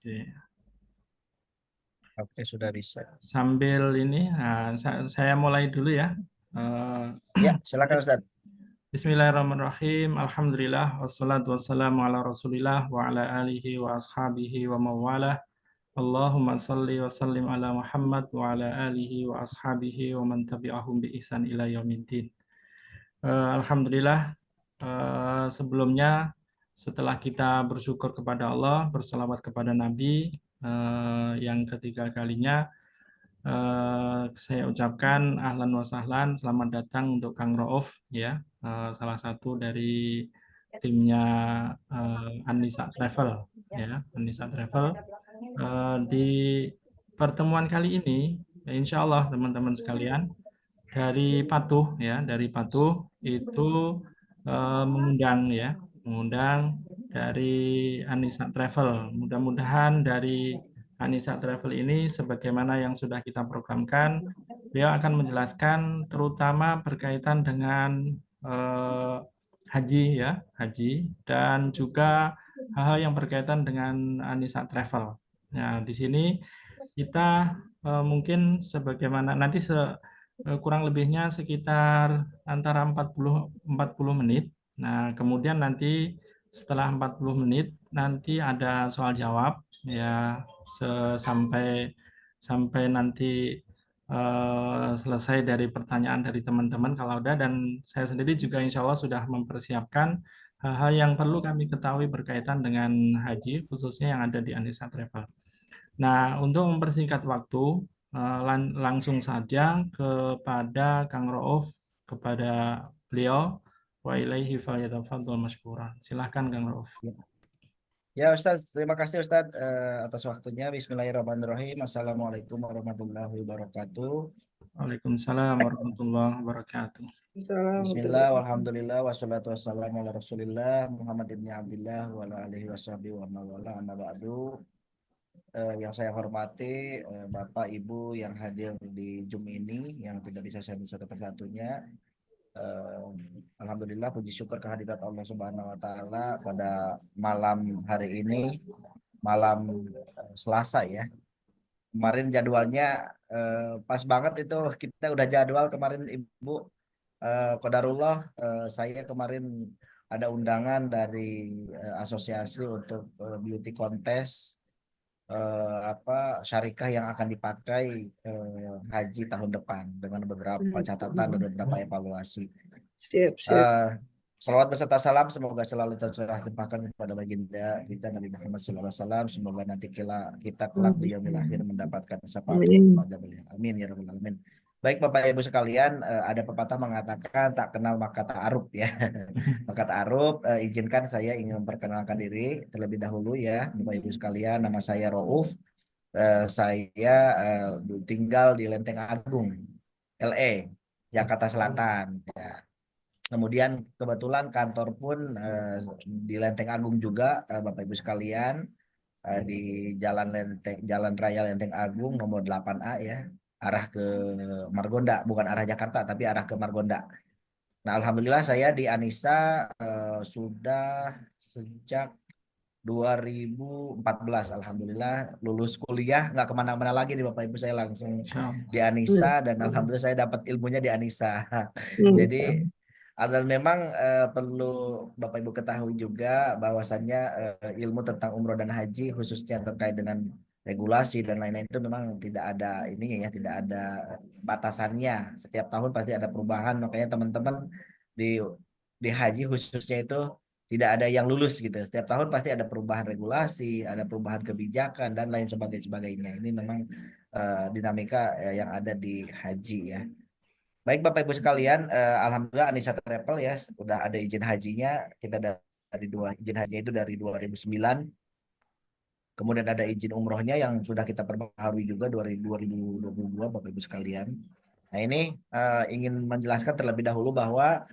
Oke. Oke, sudah bisa. Sambil ini, saya mulai dulu ya. Eh, Ya, silakan Ustaz. Bismillahirrahmanirrahim. Alhamdulillah wassalatu wassalamu ala Rasulillah wa ala alihi wa ashabihi wa mawalah. Allahumma salli wa sallim ala Muhammad wa ala alihi wa ashabihi wa man tabi'ahum bi ihsan ila yaumiddin. Alhamdulillah, sebelumnya setelah kita bersyukur kepada Allah, bersalawat kepada Nabi, yang ketiga kalinya, saya ucapkan ahlan wa sahlan, selamat datang untuk Kang Rauf ya, salah satu dari timnya Anissa Travel ya, Anissa Travel. Di pertemuan kali ini, insya Allah teman-teman sekalian, dari Patuh ya, dari Patuh itu mengundang dari Anissa Travel. Mudah-mudahan dari Anissa Travel ini sebagaimana yang sudah kita programkan, beliau akan menjelaskan terutama berkaitan dengan eh, haji ya, haji dan juga hal-hal yang berkaitan dengan Anissa Travel. Nah, di sini kita mungkin sebagaimana nanti kurang lebihnya sekitar antara 40 menit. Nah, kemudian nanti setelah 40 menit nanti ada soal jawab ya sampai sampai nanti selesai dari pertanyaan dari teman-teman kalau ada, dan saya sendiri juga insya Allah sudah mempersiapkan hal-hal yang perlu kami ketahui berkaitan dengan haji khususnya yang ada di Anissa Travel. Nah, untuk mempersingkat waktu, langsung saja kepada Kang Rauf, kepada beliau, wa ilaihi falyatafadhal mashkuran. Silahkan Kang Rauf. Ya Ustaz, terima kasih Ustaz atas waktunya. Bismillahirrahmanirrahim. Assalamualaikum warahmatullahi wabarakatuh. Waalaikumsalam warahmatullahi wabarakatuh. Bismillah, walhamdulillah, wassalatu wassalamu ala rasulillah Muhammad ibn Abdillah wa ala alihi washabihi wa mawala amma ba'du. Yang saya hormati Bapak Ibu yang hadir di Zoom ini yang tidak bisa saya sebut satu persatunya. Eh, Alhamdulillah, puji syukur kehadirat Allah Subhanahu wa taala pada malam hari ini, malam Selasa ya. Kemarin jadwalnya pas banget itu, kita udah jadwal kemarin Ibu. Qadarullah, saya kemarin ada undangan dari asosiasi untuk beauty contest, apa syarikah yang akan dipakai haji tahun depan dengan beberapa catatan dan beberapa evaluasi. Siap, siap. Salawat beserta salam semoga selalu tercurah limpahkan kepada baginda kita Nabi Muhammad SAW. Semoga nanti kita kelak di yaumil akhir mendapatkan syafaat pada beliau. Amin ya rabbal alamin. Baik Bapak Ibu sekalian, ada pepatah mengatakan tak kenal maka ta'aruf ya. Maka ta'aruf, izinkan saya ingin memperkenalkan diri terlebih dahulu ya Bapak Ibu sekalian. Nama saya Rauf. Saya tinggal di Lenteng Agung, LA, Jakarta Selatan ya. Kemudian kebetulan kantor pun di Lenteng Agung juga, Bapak Ibu sekalian, di Jalan Raya Lenteng Agung nomor 8A ya, arah ke Margonda, bukan arah Jakarta tapi arah ke Margonda. Nah, alhamdulillah saya di Anissa sudah sejak 2014, alhamdulillah lulus kuliah nggak kemana-mana lagi di Bapak Ibu, saya langsung di Anissa dan alhamdulillah saya dapat ilmunya di Anissa. Jadi dan memang perlu Bapak Ibu ketahui juga bahwasannya ilmu tentang umroh dan haji khususnya terkait dengan regulasi dan lain-lain itu memang tidak ada ininya ya, tidak ada batasannya. Setiap tahun pasti ada perubahan, makanya teman-teman di haji khususnya itu tidak ada yang lulus gitu. Setiap tahun pasti ada perubahan regulasi, ada perubahan kebijakan dan lain sebagainya. Ini memang dinamika yang ada di haji ya. Baik Bapak Ibu sekalian, alhamdulillah Anissa Travel ya sudah ada izin hajinya. Kita dari dua izin hajinya itu dari 2009. Kemudian ada izin umrohnya yang sudah kita perbaharui juga 2022 Bapak Ibu sekalian. Nah ini ingin menjelaskan terlebih dahulu bahwa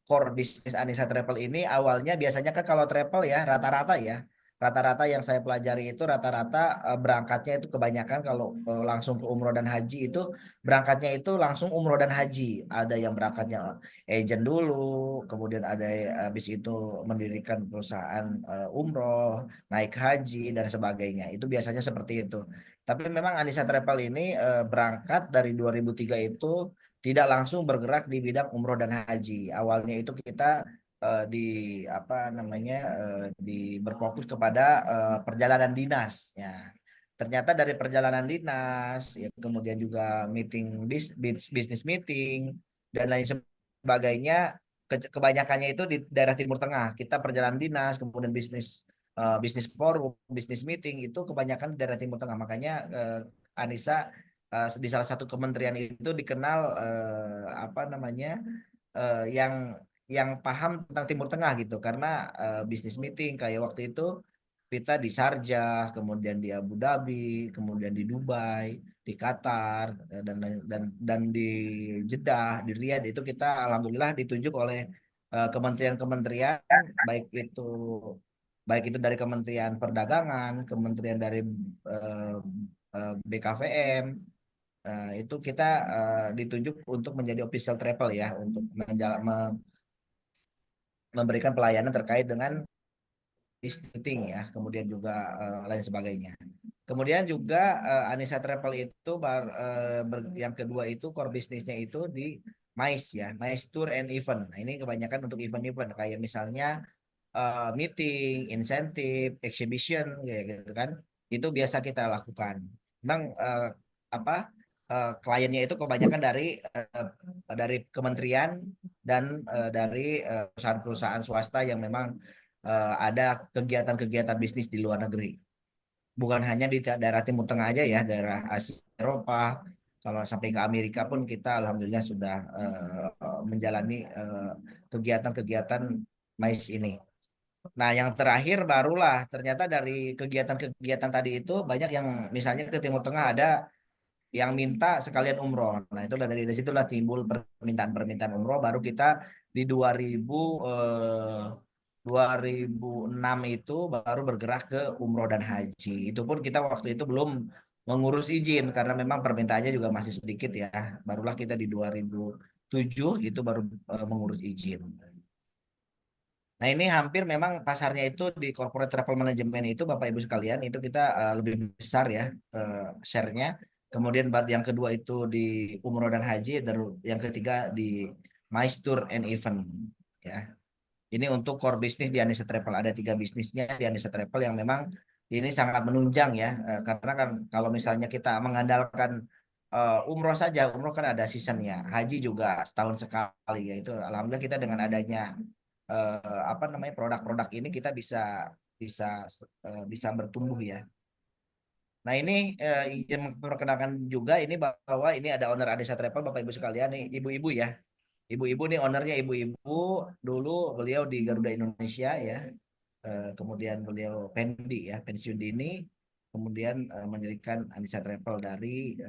core bisnis Anissa Travel ini awalnya biasanya kan kalau travel ya rata-rata ya. rata-rata yang saya pelajari itu rata-rata berangkatnya itu kebanyakan kalau langsung ke umroh dan haji itu berangkatnya itu langsung umroh dan haji. Ada yang berangkatnya agent dulu, kemudian ada habis itu mendirikan perusahaan umroh, naik haji dan sebagainya. Itu biasanya seperti itu. Tapi memang Anissa Travel ini berangkat dari 2003 itu tidak langsung bergerak di bidang umroh dan haji. Awalnya itu kita di apa namanya berfokus kepada perjalanan dinas ya. Ternyata dari perjalanan dinas ya kemudian juga meeting bisnis meeting dan lain sebagainya kebanyakannya itu di daerah Timur Tengah. Kita perjalanan dinas kemudian bisnis forum, bisnis meeting itu kebanyakan di daerah Timur Tengah. Makanya Anissa di salah satu kementerian itu dikenal apa namanya yang paham tentang Timur Tengah gitu karena bisnis meeting kayak waktu itu kita di Sharjah, kemudian di Abu Dhabi, kemudian di Dubai, di Qatar dan di Jeddah, di Riyadh itu kita alhamdulillah ditunjuk oleh kementerian-kementerian baik itu baik itu dari Kementerian Perdagangan, Kementerian dari eh, BKVM. Itu kita ditunjuk untuk menjadi official travel ya untuk memberikan pelayanan terkait dengan visiting ya, kemudian juga lain sebagainya. Kemudian juga Anissa Travel itu yang kedua itu core bisnisnya itu di MICE ya, MICE Tour and Event. Nah, ini kebanyakan untuk event-event kayak misalnya meeting, insentif, exhibition kayak gitu kan. Itu biasa kita lakukan. Memang apa kliennya itu kebanyakan dari kementerian dan dari perusahaan-perusahaan swasta yang memang ada kegiatan-kegiatan bisnis di luar negeri. Bukan hanya di daerah Timur Tengah aja ya, daerah Asia, Eropa, kalau sampai ke Amerika pun kita alhamdulillah sudah menjalani kegiatan-kegiatan MICE ini. Nah, yang terakhir barulah ternyata dari kegiatan-kegiatan tadi itu banyak yang misalnya ke Timur Tengah ada yang minta sekalian umroh. Nah, itulah dari situlah timbul permintaan-permintaan umroh. Baru kita di 2006 itu baru bergerak ke umroh dan haji. Itu pun kita waktu itu belum mengurus izin karena memang permintaannya juga masih sedikit ya. Barulah kita di 2007 itu baru mengurus izin. Nah, ini hampir memang pasarnya itu di corporate travel management itu Bapak Ibu sekalian itu kita lebih besar ya share-nya. Kemudian yang kedua itu di umroh dan haji dan yang ketiga di MICE Tour and Event ya. Ini untuk core bisnis di Anissa Travel ada tiga bisnisnya di Anissa Travel yang memang ini sangat menunjang ya karena kan kalau misalnya kita mengandalkan umroh saja umroh kan ada seasonnya haji juga setahun sekali ya itu alhamdulillah kita dengan adanya apa namanya produk-produk ini kita bisa bisa bertumbuh ya. Nah ini izin memperkenalkan juga ini bahwa ini ada owner Adesa Travel Bapak Ibu sekalian nih ibu-ibu ya. Ibu-ibu nih ownernya ibu-ibu dulu beliau di Garuda Indonesia ya. Kemudian beliau pensiun dini. Kemudian mendirikan Anissa Travel dari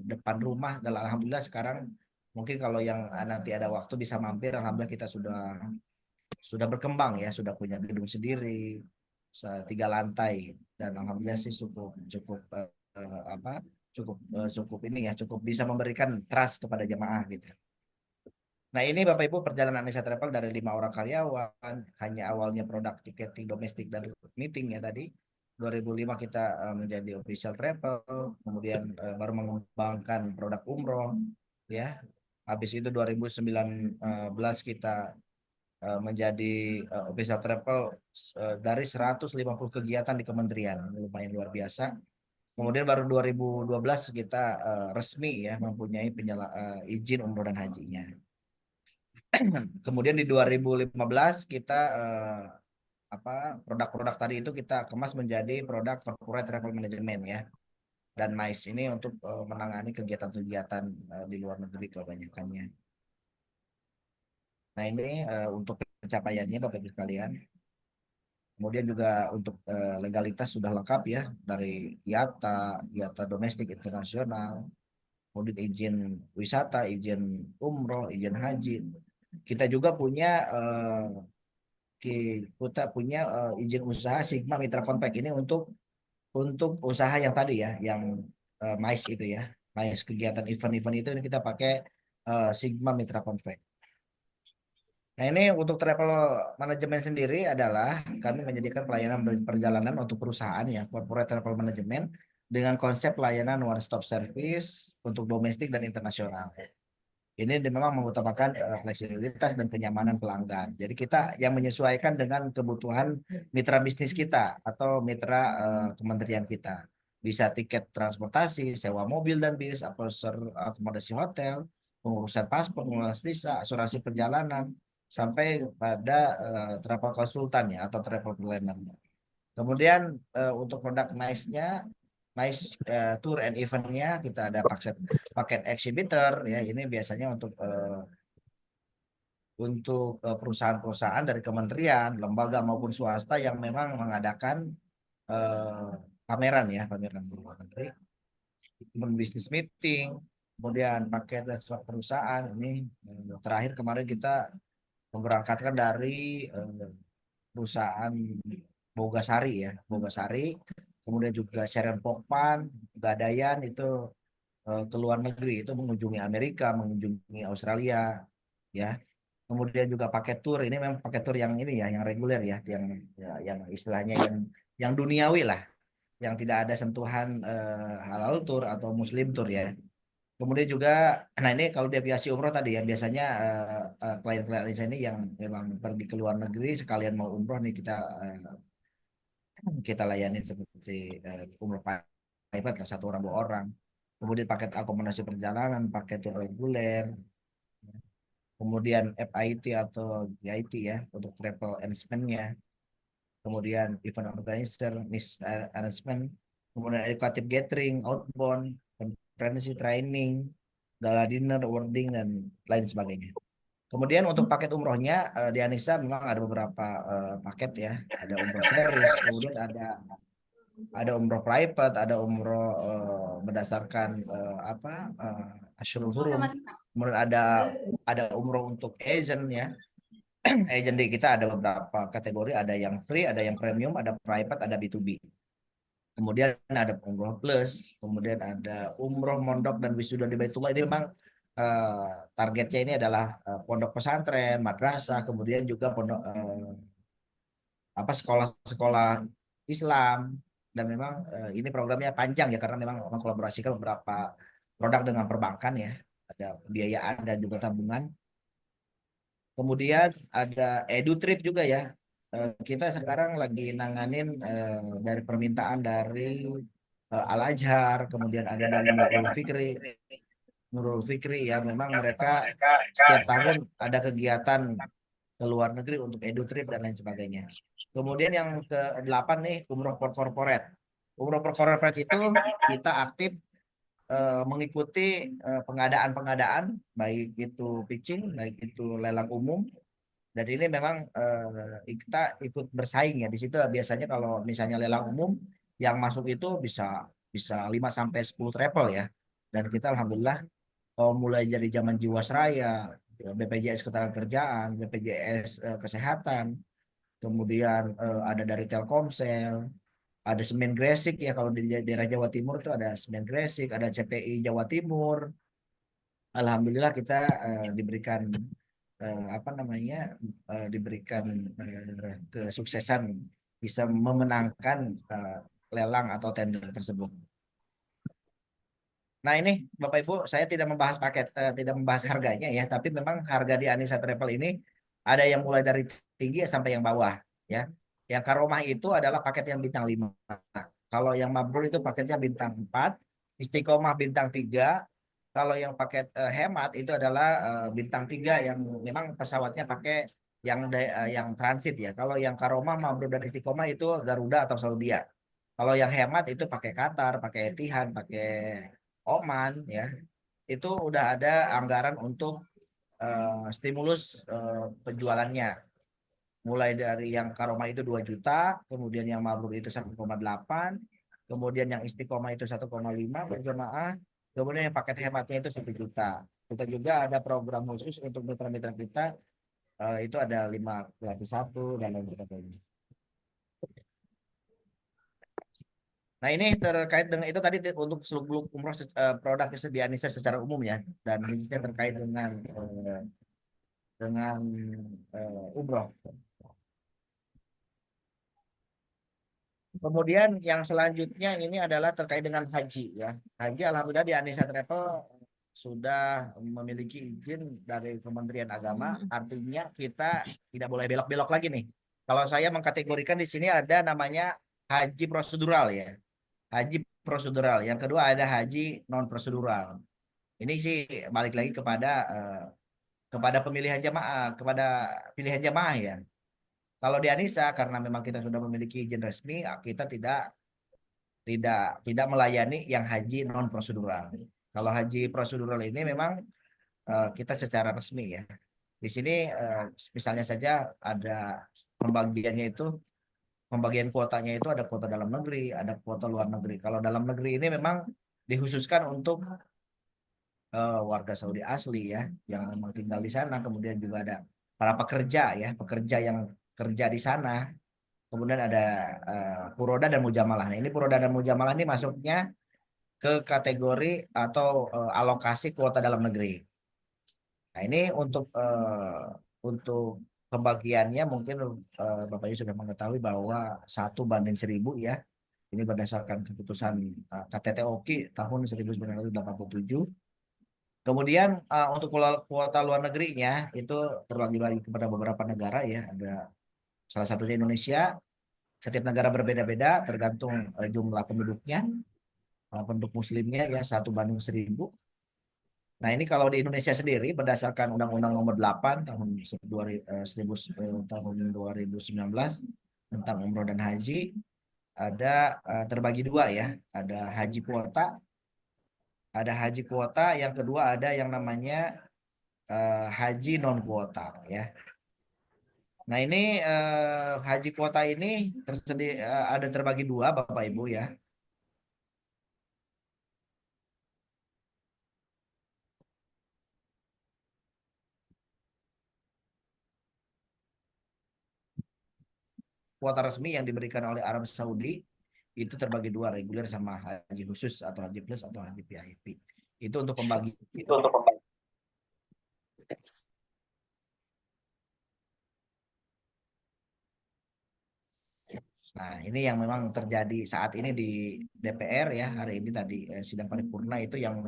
depan rumah dan alhamdulillah sekarang mungkin kalau yang nanti ada waktu bisa mampir alhamdulillah kita sudah berkembang ya, sudah punya gedung sendiri, 3 lantai dan alhamdulillah sih cukup cukup apa cukup ini ya cukup bisa memberikan trust kepada jemaah gitu. Nah ini Bapak Ibu perjalanan Anissa Travel dari 5 orang karyawan, hanya awalnya produk tiketing domestik dan meeting ya tadi. 2005 kita menjadi official travel, kemudian baru mengembangkan produk umroh ya. Habis itu 2019 kita menjadi official travel dari 150 kegiatan di kementerian lumayan luar biasa. Kemudian baru 2012 kita resmi ya mempunyai izin umroh dan hajinya. Kemudian di 2015 kita apa produk-produk tadi itu kita kemas menjadi produk corporate travel management ya. Dan MICE ini untuk menangani kegiatan-kegiatan di luar negeri kebanyakannya. Nah ini untuk pencapaiannya Bapak Ibu sekalian. Kemudian juga untuk legalitas sudah lengkap ya dari IATA domestik internasional, kemudian izin wisata, izin umroh, izin haji. Kita juga punya kita punya izin usaha Sigma Mitra Compact ini untuk usaha yang tadi ya, yang MICE itu ya, MICE kegiatan event-event itu kita pakai Sigma Mitra Compact. Nah, ini untuk travel manajemen sendiri adalah kami menyediakan pelayanan perjalanan untuk perusahaan ya, corporate travel management dengan konsep layanan one stop service untuk domestik dan internasional. Ini memang mengutamakan fleksibilitas dan kenyamanan pelanggan. Jadi kita yang menyesuaikan dengan kebutuhan mitra bisnis kita atau mitra kementerian kita. Bisa tiket transportasi, sewa mobil dan bis, akomodasi hotel, pengurusan paspor, pengurusan visa, asuransi perjalanan, sampai pada travel konsultan ya atau travel planner. Kemudian untuk produk MICE-nya, MICE Tour and Event-nya kita ada paket exhibitor ya, ini biasanya untuk perusahaan-perusahaan dari kementerian, lembaga maupun swasta yang memang mengadakan eh, pameran ya, pameran di luar negeri, kemudian bisnis meeting, kemudian paket dan perusahaan ini terakhir kemarin kita memberangkatkan dari perusahaan Bogasari ya, Bogasari, kemudian juga Sharon Pokpan, Gadaian itu ke luar negeri, itu mengunjungi Amerika, mengunjungi Australia, ya. Kemudian juga paket tour, ini memang paket tour yang ini ya, yang reguler ya, yang istilahnya yang duniawi lah, yang tidak ada sentuhan halal tour atau muslim tour ya. Kemudian juga, nah ini kalau di aviasi umroh tadi ya, biasanya klien-klien saya ini yang memang pergi ke luar negeri sekalian mau umroh nih kita layani seperti umroh private lah, 1 orang 2 orang. Kemudian paket akomodasi perjalanan, paket tour reguler, kemudian FIT atau GIT ya untuk travel arrangement-nya, kemudian event organizer, miss arrangement, kemudian educative gathering, outbound, conference training, gala dinner, wording dan lain sebagainya. Kemudian untuk paket umrohnya di Anissa memang ada beberapa paket ya, ada umroh series, kemudian ada umroh private, ada umroh berdasarkan Ashurul Hurum, kemudian ada umroh untuk agent ya. Agent di kita ada beberapa kategori, ada yang free, ada yang premium, ada private, ada B2B. Kemudian ada umroh plus, kemudian ada umroh mondok dan wisuda di Baitullah. Ini memang targetnya ini adalah pondok pesantren, madrasah, kemudian juga pondok sekolah-sekolah Islam, dan memang ini programnya panjang ya karena memang mengkolaborasikan beberapa produk dengan perbankan ya, ada pembiayaan dan juga tabungan. Kemudian ada EduTrip juga ya. Kita sekarang lagi nanganin dari permintaan dari Al Azhar, kemudian ada dari Nurul Fikri ya, memang mereka setiap tahun ada kegiatan ke luar negeri untuk EduTrip dan lain sebagainya. Kemudian yang ke-8 nih, umroh corporate. Umroh corporate itu kita aktif mengikuti pengadaan-pengadaan, baik itu pitching, baik itu lelang umum. Dan ini memang kita ikut bersaing ya. Di situ biasanya kalau misalnya lelang umum yang masuk itu bisa bisa 5 sampai 10 travel ya. Dan kita alhamdulillah mulai dari zaman Jiwasraya, BPJS Ketenagakerjaan, BPJS Kesehatan, kemudian ada dari Telkomsel, ada Semen Gresik ya, kalau di daerah Jawa Timur itu ada Semen Gresik, ada CPI Jawa Timur. Alhamdulillah kita diberikan diberikan kesuksesan bisa memenangkan lelang atau tender tersebut. Nah ini Bapak Ibu, saya tidak membahas tidak membahas harganya ya, tapi memang harga di Anissa Travel ini ada yang mulai dari tinggi sampai yang bawah ya. Yang Karomah itu adalah paket yang bintang 5. Kalau yang Mabrur itu paketnya bintang 4, Istiqomah bintang 3. Kalau yang paket hemat itu adalah bintang 3 yang memang pesawatnya pakai yang transit ya. Kalau yang Karomah, Mabrur dan Istiqomah itu Garuda atau Saudia. Kalau yang hemat itu pakai Qatar, pakai Etihad, pakai Oman ya. Itu udah ada anggaran untuk stimulus penjualannya. Mulai dari yang Karomah itu 2 juta, kemudian yang Mabrur itu 1,8, kemudian yang Istiqomah itu 1,5 berjamaah, kemudian yang paket hematnya itu 1 juta. Kita juga ada program khusus untuk mitra-mitra kita itu ada 5 gratis satu dan lain sebagainya. Nah, ini terkait dengan itu tadi untuk seluk-beluk umroh produk di Anissa secara umum ya, dan ini terkait dengan umroh. Kemudian yang selanjutnya ini adalah terkait dengan haji ya. Haji alhamdulillah di Anissa Travel sudah memiliki izin dari Kementerian Agama, artinya kita tidak boleh belok-belok lagi nih. Kalau saya mengkategorikan di sini ada namanya haji prosedural ya. Haji prosedural. Yang kedua ada haji non prosedural. Ini sih balik lagi kepada pemilihan jamaah, kepada pilihan jamaah ya. Kalau di Anissa karena memang kita sudah memiliki izin resmi, kita tidak melayani yang haji non prosedural. Kalau haji prosedural ini memang kita secara resmi ya. Di sini misalnya saja ada pembagiannya itu, pembagian kuotanya itu ada kuota dalam negeri, ada kuota luar negeri. Kalau dalam negeri ini memang dikhususkan untuk warga Saudi asli ya, yang memang tinggal di sana. Kemudian juga ada para pekerja ya, pekerja yang kerja di sana. Kemudian ada Puroda dan Mujamalah. Nah, ini Puroda dan Mujamalah ini masuknya ke kategori atau alokasi kuota dalam negeri. Nah, ini untuk pembagiannya mungkin Bapak Ibu sudah mengetahui bahwa 1:1000 ya. Ini berdasarkan keputusan KTT Oki tahun 1987. Kemudian untuk kuota luar negerinya itu terbagi-bagi kepada beberapa negara ya. Ada salah satunya Indonesia. Setiap negara berbeda-beda tergantung jumlah penduduknya, penduduk muslimnya ya 1:1000. Nah, ini kalau di Indonesia sendiri berdasarkan Undang-Undang Nomor 8 tahun 2019 tentang umroh dan haji ada terbagi dua ya. Ada haji kuota, yang kedua ada yang namanya haji non kuota ya. Nah, ini haji kuota ini ada terbagi dua Bapak Ibu ya. Kuota resmi yang diberikan oleh Arab Saudi itu terbagi dua, reguler sama haji khusus atau haji plus atau haji VIP. Itu untuk pembagi. Itu untuk pembagi. Nah, ini yang memang terjadi saat ini di DPR ya, hari ini tadi sidang paripurna itu eh, yang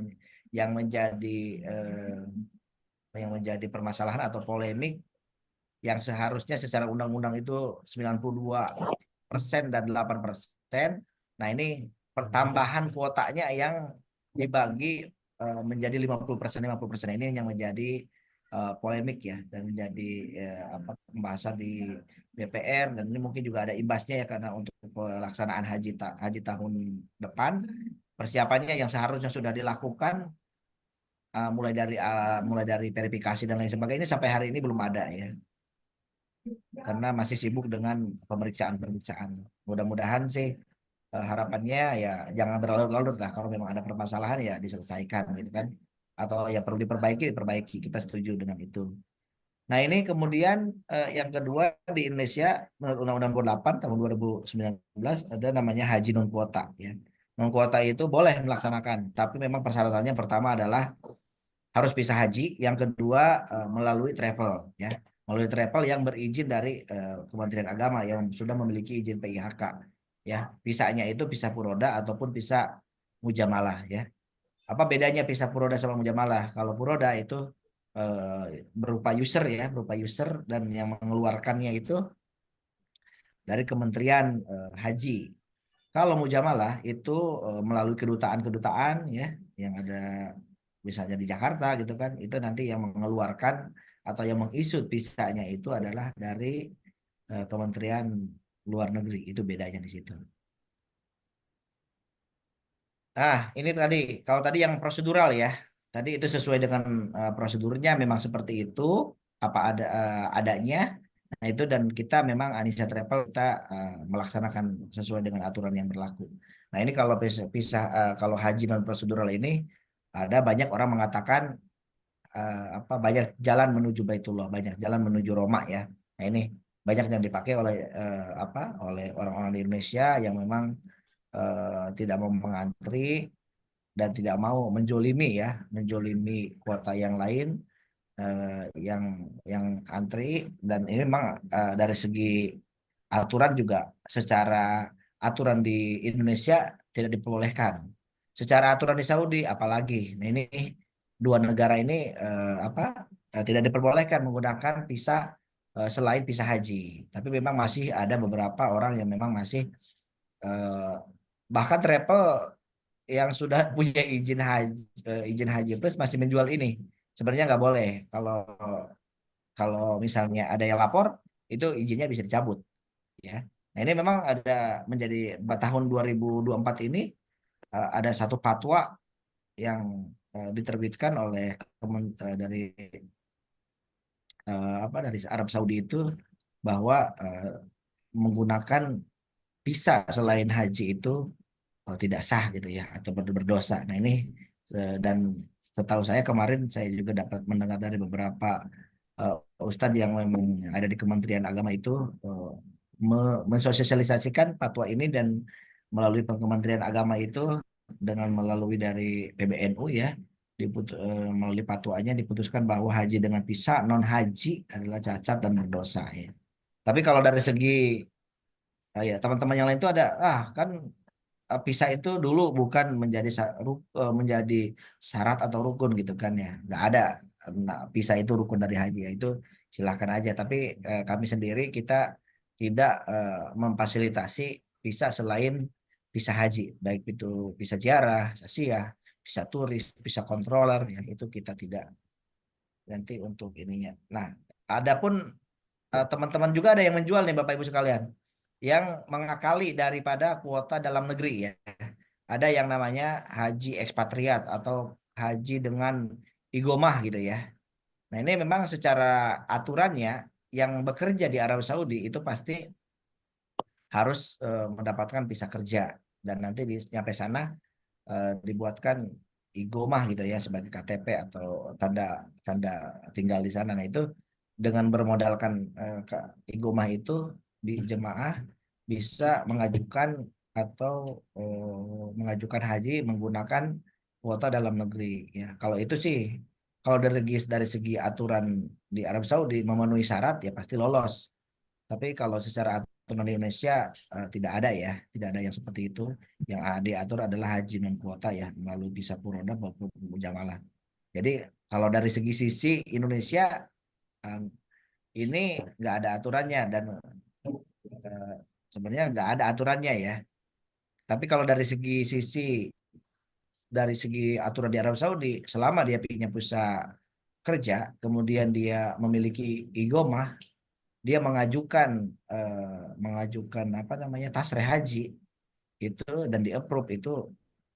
menjadi permasalahan atau polemik, yang seharusnya secara undang-undang itu 92% dan 8%. Nah, ini pertambahan kuotanya yang dibagi menjadi 50%, 50%. Ini yang menjadi polemik ya, dan menjadi pembahasan di DPR, dan ini mungkin juga ada imbasnya ya, karena untuk pelaksanaan haji tahun depan persiapannya yang seharusnya sudah dilakukan mulai dari verifikasi dan lain sebagainya sampai hari ini belum ada ya, karena masih sibuk dengan pemeriksaan. Mudah-mudahan sih harapannya ya jangan berlarut-larut lah, kalau memang ada permasalahan ya diselesaikan gitu kan, atau yang perlu diperbaiki, kita setuju dengan itu. Nah, ini kemudian yang kedua di Indonesia menurut Undang-Undang 28 tahun 2019 ada namanya haji non kuota ya. Non kuota itu boleh melaksanakan, tapi memang persyaratannya pertama adalah harus bisa haji, yang kedua melalui travel ya. Melalui travel yang berizin dari Kementerian Agama yang sudah memiliki izin PIHK ya. Visanya itu visa Puroda ataupun visa Mujamalah ya. Apa bedanya visa Puroda sama Mujamalah? Kalau Puroda itu berupa user dan yang mengeluarkannya itu dari Kementerian Haji. Kalau Mujamalah itu melalui kedutaan-kedutaan ya, yang ada misalnya di Jakarta gitu kan, itu nanti yang mengeluarkan atau yang mengisut visanya itu adalah dari Kementerian Luar Negeri. Itu bedanya di situ. Ini tadi, kalau tadi yang prosedural ya, tadi itu sesuai dengan prosedurnya memang seperti itu, apa adanya. Nah, itu, dan kita memang Anissa Travel kita melaksanakan sesuai dengan aturan yang berlaku. Nah, ini kalau haji non prosedural ini ada banyak orang mengatakan apa banyak jalan menuju Baitullah, banyak jalan menuju Roma ya. Nah ini banyak yang dipakai oleh apa oleh orang-orang di Indonesia yang memang tidak mau mengantri dan tidak mau menjolimi ya, menjolimi kuota yang lain yang antri. Dan ini memang dari segi aturan juga, secara aturan di Indonesia tidak diperbolehkan, secara aturan di Saudi apalagi. Nah ini dua negara ini apa tidak diperbolehkan menggunakan visa selain visa haji. Tapi memang masih ada beberapa orang yang memang masih eh, bahkan travel yang sudah punya izin haji plus masih menjual ini. Sebenarnya nggak boleh. Kalau misalnya ada yang lapor, itu izinnya bisa dicabut ya. Nah ini memang ada menjadi tahun 2024 ini ada satu fatwa yang diterbitkan oleh dari apa dari Arab Saudi itu, bahwa menggunakan visa selain haji itu tidak sah gitu ya, atau berdosa. Nah ini dan setahu saya kemarin saya juga dapat mendengar dari beberapa ustadz yang memang ada di Kementerian Agama itu mensosialisasikan fatwa ini, dan melalui Kementerian Agama itu dengan melalui dari PBNU ya, melalui fatwanya diputuskan bahwa haji dengan visa non haji adalah cacat dan berdosa ya. Tapi kalau dari segi ya teman-teman yang lain itu ada kan visa itu dulu bukan menjadi menjadi syarat atau rukun gitu kan ya, nggak ada. Nah, visa itu rukun dari haji ya, itu silahkan aja. Tapi kami sendiri kita tidak memfasilitasi visa selain visa haji, baik itu visa ziarah, visa siyah, visa turis, visa controller ya, itu kita tidak nanti untuk ininya. Nah, adapun teman-teman juga ada yang menjual nih Bapak Ibu sekalian, yang mengakali daripada kuota dalam negeri ya. Ada yang namanya haji ekspatriat atau haji dengan igomah gitu ya. Nah ini memang secara aturannya yang bekerja di Arab Saudi itu pasti harus mendapatkan visa kerja, dan nanti nyampe sana dibuatkan igomah gitu ya sebagai KTP atau tanda tanda tinggal di sana. Nah itu dengan bermodalkan igomah itu, di jemaah bisa mengajukan atau mengajukan haji menggunakan kuota dalam negeri ya. Kalau itu sih, kalau dari segi aturan di Arab Saudi memenuhi syarat ya pasti lolos. Tapi kalau secara aturan di Indonesia tidak ada ya, tidak ada yang seperti itu. Yang diatur adalah haji non kuota ya, melalui visa Furoda maupun Mujamalah. Jadi kalau dari segi sisi Indonesia eh, ini nggak ada aturannya, dan eh, sebenarnya nggak ada aturannya ya. Tapi kalau dari segi aturan di Arab Saudi, selama dia punya visa kerja, kemudian dia memiliki igomah, dia mengajukan apa namanya tasreh haji itu dan di approve, itu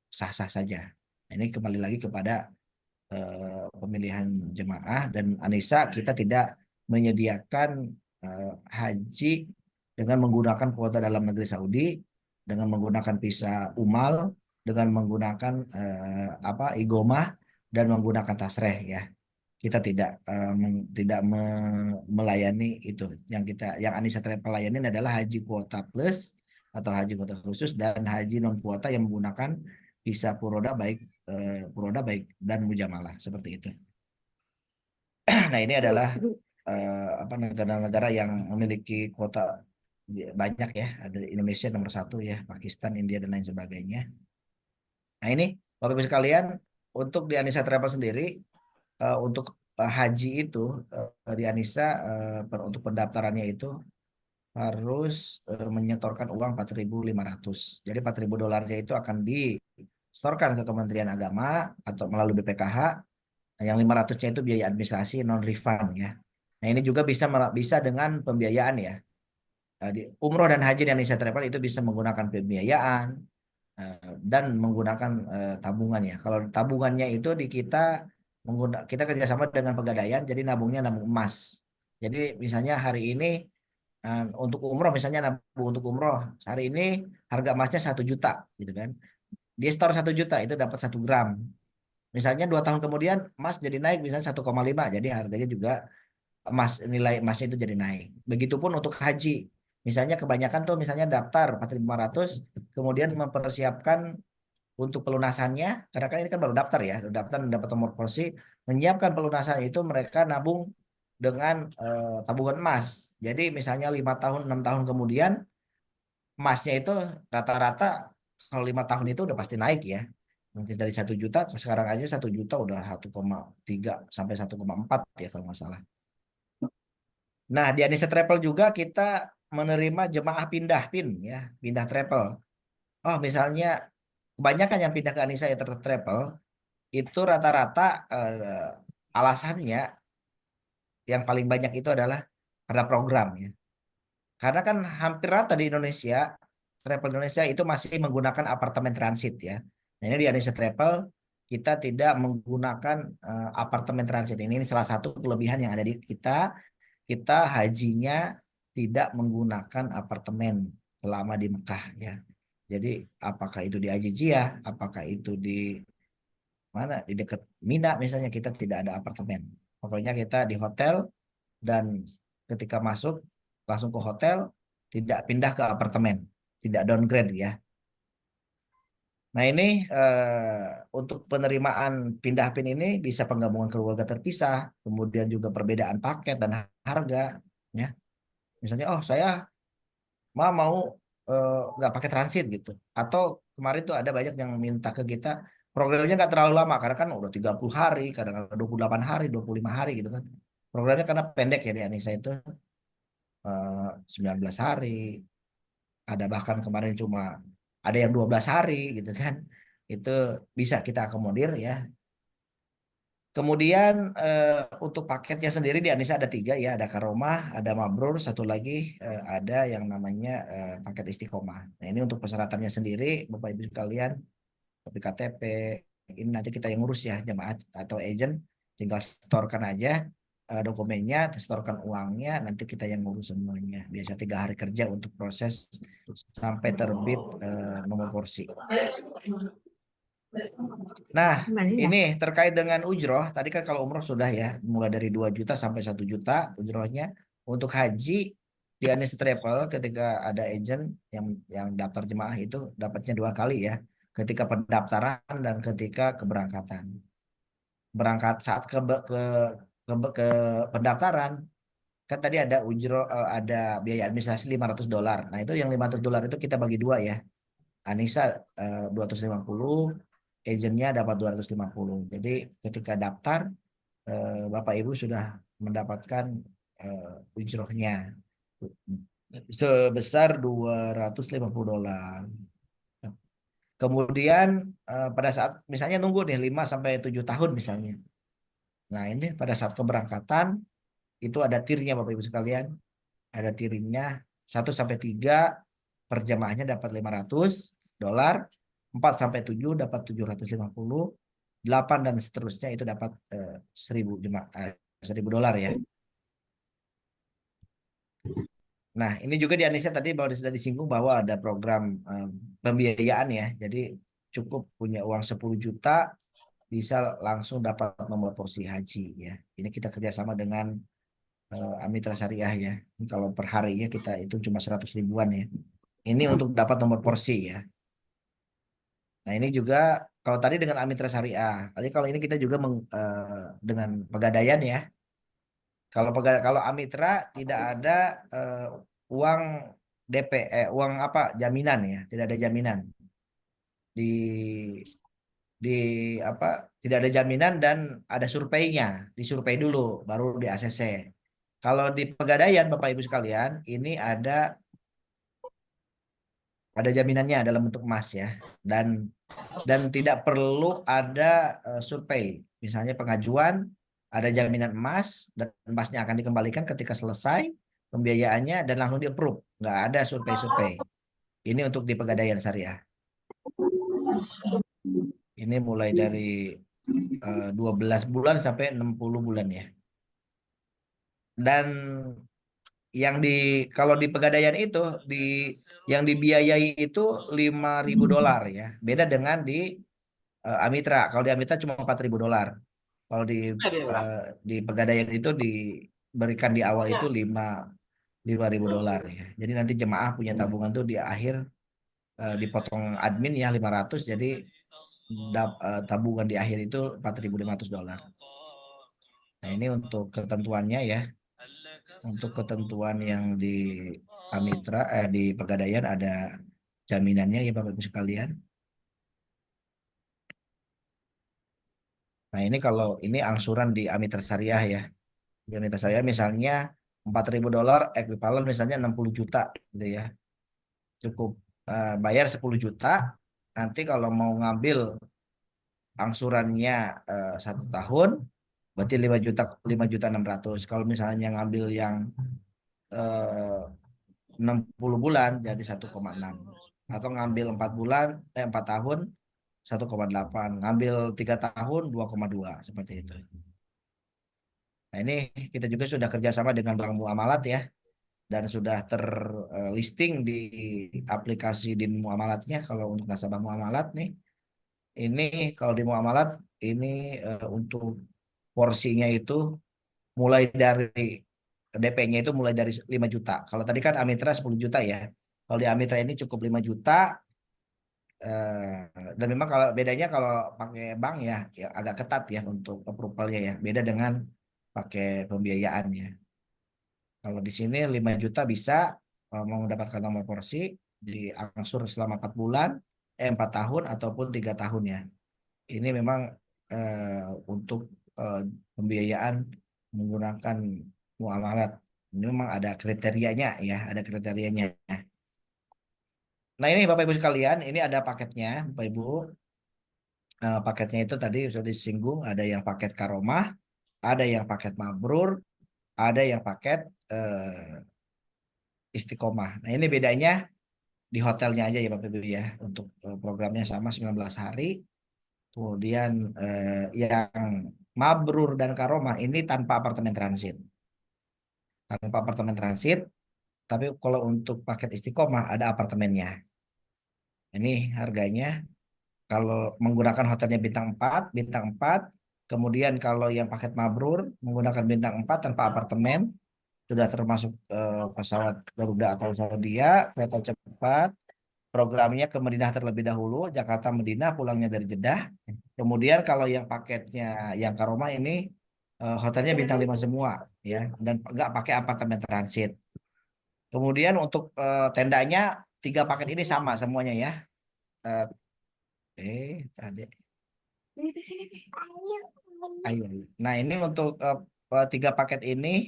sah-sah saja. Nah, ini kembali lagi kepada pemilihan jemaah, dan Anissa kita tidak menyediakan haji dengan menggunakan kuota dalam negeri Saudi, dengan menggunakan visa umal, dengan menggunakan apa igomah, dan menggunakan tasreh ya. Kita tidak melayani itu. Yang Anissa Travel layanin adalah haji kuota plus atau haji kuota khusus, dan haji non kuota yang menggunakan visa Puroda baik dan Mujamalah seperti itu. Nah ini adalah apa negara-negara yang memiliki kuota banyak ya. Ada Indonesia nomor satu ya, Pakistan, India dan lain sebagainya. Nah ini Bapak Ibu sekalian, untuk di Anissa Travel sendiri untuk haji itu di Anissa untuk pendaftarannya itu harus menyetorkan uang 4.500. Jadi 4.000 dolarnya itu akan disetorkan ke Kementerian Agama atau melalui BPKH. Yang 500-nya itu biaya administrasi non refund ya. Nah ini juga bisa dengan pembiayaan ya. Di umroh dan haji di Indonesia Travel itu bisa menggunakan pembiayaan dan menggunakan tabungan ya. Kalau tabungannya itu kita kerjasama dengan Pegadaian, jadi nabungnya nabung emas. Jadi misalnya hari ini untuk umroh, misalnya nabung untuk umroh hari ini harga emasnya 1 juta gitu kan. Dia store 1 juta itu dapat 1 gram. Misalnya 2 tahun kemudian emas jadi naik misalnya 1,5, jadi harganya juga nilai emasnya itu jadi naik. Begitupun untuk haji. Misalnya kebanyakan tuh misalnya daftar 4.500, kemudian mempersiapkan untuk pelunasannya, karena kan ini kan baru daftar ya, baru daftar dan dapat nomor polisi, menyiapkan pelunasan itu mereka nabung dengan tabungan emas. Jadi misalnya 5 tahun, 6 tahun kemudian emasnya itu rata-rata kalau 5 tahun itu udah pasti naik ya. Mungkin dari 1 juta sekarang aja 1 juta udah 1,3 sampai 1,4 ya kalau nggak salah. Nah, di Anissa Travel juga kita menerima jemaah pindah PIN ya, pindah travel. Oh, misalnya kebanyakan yang pindah ke Anissa Travel itu rata-rata alasannya yang paling banyak itu adalah karena program ya. Karena kan hampir rata di Indonesia, travel Indonesia itu masih menggunakan apartemen transit ya. Nah, ini di Anissa Travel kita tidak menggunakan apartemen transit. Ini salah satu kelebihan yang ada di kita. Kita hajinya tidak menggunakan apartemen selama di Mekah ya. Jadi apakah itu di Ajijiyah, apakah itu di mana di dekat Mina misalnya kita tidak ada apartemen. Pokoknya kita di hotel dan ketika masuk langsung ke hotel, tidak pindah ke apartemen, tidak downgrade ya. Nah ini untuk penerimaan pindah PIN ini bisa penggabungan keluarga terpisah, kemudian juga perbedaan paket dan harga ya. Misalnya oh saya mau nggak pakai transit gitu. Atau kemarin tuh ada banyak yang minta ke kita programnya nggak terlalu lama karena kan udah 30 hari, kadang-kadang 28 hari, 25 hari gitu kan. Programnya karena pendek ya di Anissa itu 19 hari, ada bahkan kemarin cuma ada yang 12 hari gitu kan. Itu bisa kita akomodir ya. Kemudian untuk paketnya sendiri di Anissa ada 3 ya, ada Karomah, ada Mabrur, satu lagi ada yang namanya paket Istiqomah. Nah ini untuk persyaratannya sendiri, Bapak Ibu sekalian, kopi KTP, ini nanti kita yang ngurus ya, jemaat atau agent, tinggal setorkan aja dokumennya, setorkan uangnya, nanti kita yang ngurus semuanya. Biasa 3 hari kerja untuk proses sampai terbit nomor porsi. Nah, Gimana ya? ini terkait dengan ujroh. Tadi kan kalau umroh sudah ya, mulai dari 2 juta sampai 1 juta ujrohnya. Untuk haji di Anis Travel ketika ada agent yang daftar jemaah itu dapatnya 2 kali ya. Ketika pendaftaran dan ketika keberangkatan. Berangkat saat ke pendaftaran kan tadi ada ujroh ada biaya administrasi $500. Nah, itu yang $500 itu kita bagi 2 ya. Anissa 250, agentnya dapat 250. Jadi ketika daftar Bapak Ibu sudah mendapatkan ujrohnya sebesar $250. Kemudian pada saat misalnya nunggu nih 5 sampai 7 tahun misalnya. Nah, ini pada saat keberangkatan itu ada tirnya Bapak Ibu sekalian. Ada tiringnya 1 sampai 3 per jamaahnya dapat $500, 4 sampai 7 dapat 750, 8 dan seterusnya itu dapat 1000 jemaah $1000 ya. Nah, ini juga di Anissa tadi baru sudah disinggung bahwa ada program pembiayaan ya. Jadi cukup punya uang 10 juta bisa langsung dapat nomor porsi haji ya. Ini kita kerjasama dengan Amitra Syariah ya. Ini kalau per harinya kita itu cuma 100 ribuan ya. Ini untuk dapat nomor porsi ya. Nah ini juga kalau tadi dengan Amitra Syariah. Tadi kalau ini kita juga dengan Pegadaian ya. Kalau Amitra tidak ada uang DP, uang apa jaminan ya. Tidak ada jaminan di di apa tidak ada jaminan dan ada surveinya. Disurvei dulu baru di ACC. Kalau di Pegadaian Bapak Ibu sekalian ini ada jaminannya dalam bentuk emas ya dan tidak perlu ada survei. Misalnya pengajuan ada jaminan emas dan emasnya akan dikembalikan ketika selesai pembiayaannya dan langsung di-approve. Nggak ada survei-survei. Ini untuk di Pegadaian Syariah. Ini mulai dari 12 bulan sampai 60 bulan ya. Dan yang kalau di Pegadaian itu yang dibiayai itu $5.000 ya. Beda dengan di Amitra. Kalau di Amitra cuma $4.000. Kalau di Pegadaian itu diberikan di awal itu $5.000 ya. Jadi nanti jemaah punya tabungan tuh di akhir dipotong admin ya 500, jadi tabungan di akhir itu $4.500. Nah, ini untuk ketentuannya ya. Untuk ketentuan yang di Amitra di Pegadaian ada jaminannya ya Bapak Ibu sekalian. Nah, ini kalau ini angsuran di Amitra Syariah ya. Di Amitra Syariah misalnya $4.000 ekuivalen misalnya 60 juta gitu ya. Cukup bayar 10 juta. Nanti kalau mau ngambil angsurannya 1 tahun berarti 5.600.000. Kalau misalnya ngambil yang 60 bulan jadi 1,6, atau ngambil 4 bulan 4 tahun 1,8, ngambil 3 tahun 2,2 seperti itu. Nah, ini kita juga sudah kerjasama dengan Bank Muamalat ya, dan sudah terlisting di aplikasi DIN Muamalatnya. Kalau untuk nasabah Muamalat nih, ini kalau di Muamalat ini untuk porsinya itu mulai dari DP-nya itu mulai dari 5 juta. Kalau tadi kan Amitra 10 juta ya. Kalau di Amitra ini cukup 5 juta. Dan memang kalau bedanya kalau pakai bank ya, ya agak ketat ya untuk approval-nya ya. Beda dengan pakai pembiayaan ya. Kalau di sini 5 juta bisa mau mendapatkan nomor porsi diangsur selama 4 bulan, 4 tahun ataupun 3 tahun ya. Ini memang untuk eh, pembiayaan menggunakan muamalat. Ini memang ada kriterianya ya, ada kriterianya. Nah, ini Bapak Ibu sekalian, ini ada paketnya, Bapak Ibu. Paketnya itu tadi sudah disinggung, ada yang paket karomah, ada yang paket mabrur, ada yang paket istiqomah. Nah, ini bedanya di hotelnya aja ya Bapak Ibu ya. Untuk programnya sama 19 hari. Kemudian yang mabrur dan karomah ini tanpa apartemen transit. Tanpa apartemen transit, tapi kalau untuk paket istiqomah ada apartemennya. Ini harganya kalau menggunakan hotelnya bintang 4, kemudian kalau yang paket mabrur menggunakan bintang 4 tanpa apartemen, sudah termasuk pesawat Garuda atau Saudia, kereta cepat, programnya ke Madinah terlebih dahulu, Jakarta Madinah, pulangnya dari Jeddah. Kemudian kalau yang paketnya yang Karoma ini hotelnya bintang 5 semua ya, dan nggak pakai apartemen transit. Kemudian untuk tendanya 3 paket ini sama semuanya ya. Eh, tadi. Ayo. Nah, ini untuk 3 paket ini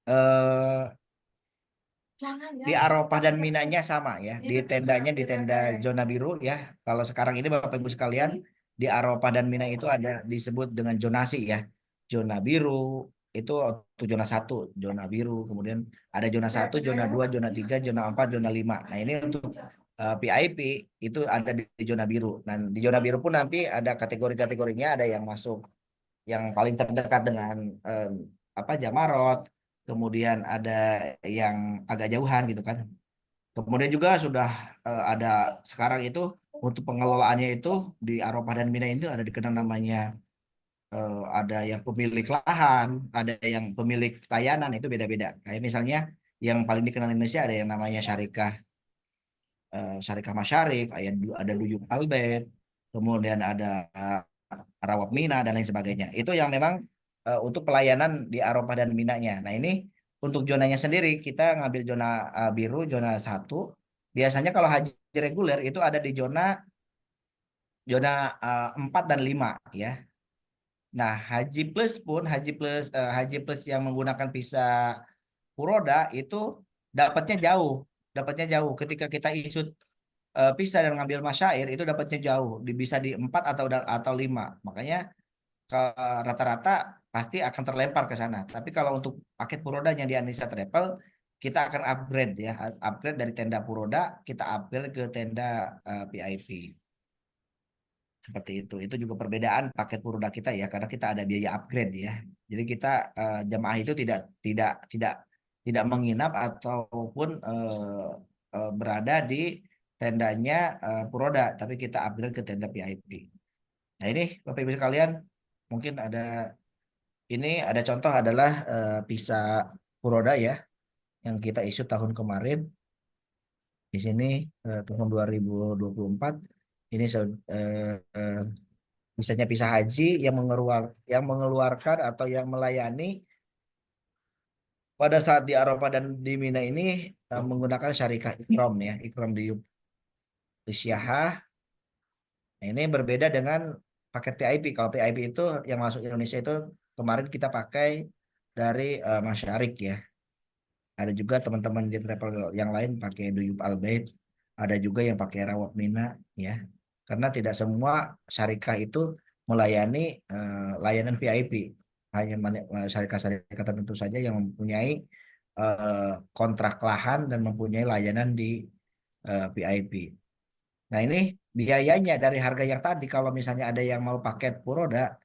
eh, di Arafah dan Minanya sama ya. Di tendanya di tenda zona biru ya. Kalau sekarang ini Bapak Ibu sekalian, di Arafah dan Mina itu ada disebut dengan zonasi ya. Zona biru itu zona 1, zona biru. Kemudian ada zona 1, zona 2, zona 3, zona 4, zona 5. Nah, ini untuk VIP itu ada di zona biru. Dan di zona biru pun nanti ada kategori-kategorinya, ada yang masuk yang paling terdekat dengan Jamarot, kemudian ada yang agak jauhan gitu kan. Kemudian juga sudah ada sekarang itu untuk pengelolaannya itu di Arafah dan Mina itu ada dikenal namanya ada yang pemilik lahan, ada yang pemilik layanan, itu beda-beda. Kayak misalnya yang paling dikenal di Indonesia ada yang namanya Syarikah Masyarif, ada Duyung Albert, kemudian ada Rawab Mina dan lain sebagainya. Itu yang memang untuk pelayanan di Arafah dan Minanya. Nah, ini untuk zonanya sendiri kita ngambil zona biru, zona 1. Biasanya kalau haji reguler itu ada di zona 4 dan 5 ya. Nah, haji plus yang menggunakan visa Furoda itu dapatnya jauh, dapatnya jauh. Ketika kita isut visa dan ngambil masyair itu dapatnya jauh, bisa di 4 atau 5. Makanya ke rata-rata pasti akan terlempar ke sana. Tapi kalau untuk paket Purodanya di Anissa Travel, kita akan upgrade ya, upgrade dari tenda Puroda kita upgrade ke tenda VIP. Seperti itu. Itu juga perbedaan paket Puroda kita ya, karena kita ada biaya upgrade ya. Jadi kita jemaah itu tidak menginap ataupun berada di tendanya Puroda, tapi kita upgrade ke tenda VIP. Nah ini Bapak Ibu sekalian, mungkin ini ada contoh adalah visa Puroda ya, yang kita isu tahun kemarin. Di sini tahun 2024 ini misalnya visa haji yang mengeluarkan atau yang melayani pada saat di Arafah dan di Mina ini menggunakan syarikah Ikram ya, Ikram di Syahah. Nah, ini berbeda dengan paket PIP. Kalau PIP itu yang masuk Indonesia itu kemarin kita pakai dari Masyarik ya. Ada juga teman-teman di travel yang lain pakai Duyub Albaid. Ada juga yang pakai Rawak Mina ya. Karena tidak semua syarikah itu melayani layanan VIP. Hanya syarikah-syarikah tertentu saja yang mempunyai kontrak lahan dan mempunyai layanan di VIP. Nah ini biayanya dari harga yang tadi kalau misalnya ada yang mau paket Puroda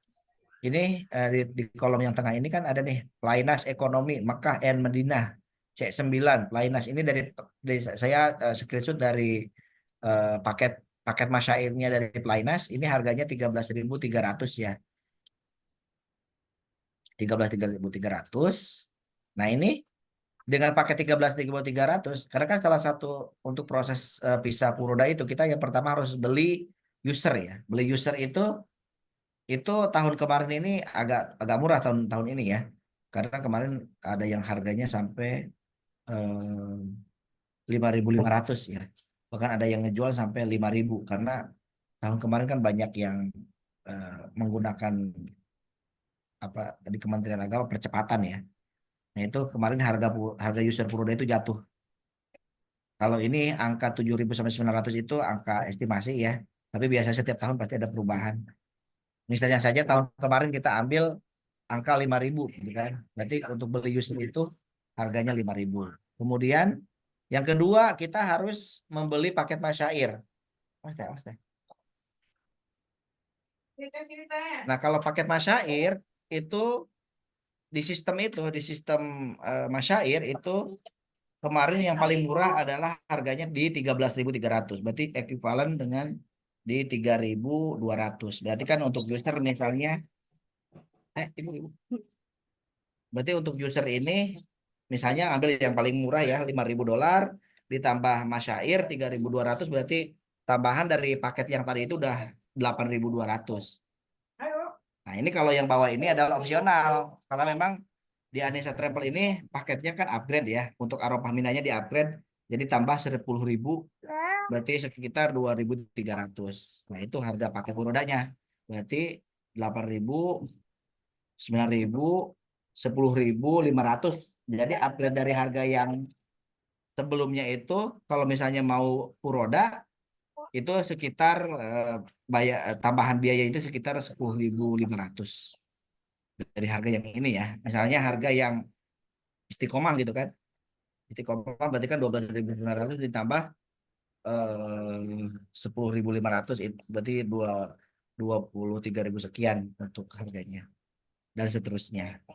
ini di kolom yang tengah ini kan ada nih Plainas Ekonomi Mekah and Madinah C9 Plainas ini dari saya screenshot dari paket paket masyairnya dari Plainas ini harganya 13.300 ya 13.300. Nah ini dengan paket 13.300 karena kan salah satu untuk proses visa Puroda itu kita yang pertama harus beli user ya. Beli user itu tahun kemarin ini agak agak murah tahun tahun ini ya. Karena kemarin ada yang harganya sampai 5.500 ya. Bahkan ada yang ngejual sampai 5.000 karena tahun kemarin kan banyak yang menggunakan apa di Kementerian Agama percepatan ya. Nah, itu kemarin harga user Puroda itu jatuh. Kalau ini angka 7.000 sampai 900 itu angka estimasi ya. Tapi biasanya setiap tahun pasti ada perubahan. Misalnya saja tahun kemarin kita ambil angka 5.000 gitu kan. Berarti untuk beli user itu harganya 5.000. Kemudian yang kedua kita harus membeli paket masyair. Mas teh, mas teh. Nah, kalau paket masyair itu di sistem masyair itu kemarin yang paling murah adalah harganya di 13.300. Berarti ekuivalen dengan di 3.200. Berarti kan untuk user misalnya ibu. Berarti untuk user ini misalnya ambil yang paling murah ya $5.000 ditambah masyair 3.200 berarti tambahan dari paket yang tadi itu udah 8.200. Nah, ini kalau yang bawah ini adalah opsional karena memang di Anissa Travel ini paketnya kan upgrade ya. Untuk Arafah Minanya di upgrade jadi tambah 10.000 berarti sekitar 2.300. Nah, itu harga paket rodanya. Berarti 8.000, 9.000, 10.500. Jadi upgrade dari harga yang sebelumnya itu kalau misalnya mau Puroda itu sekitar tambahan biaya itu sekitar 10.500 dari harga yang ini ya. Misalnya harga yang istiqomah gitu kan. Istiqomah berarti kan 12.900 ditambah 10.500 itu berarti 23.000 sekian untuk harganya dan seterusnya.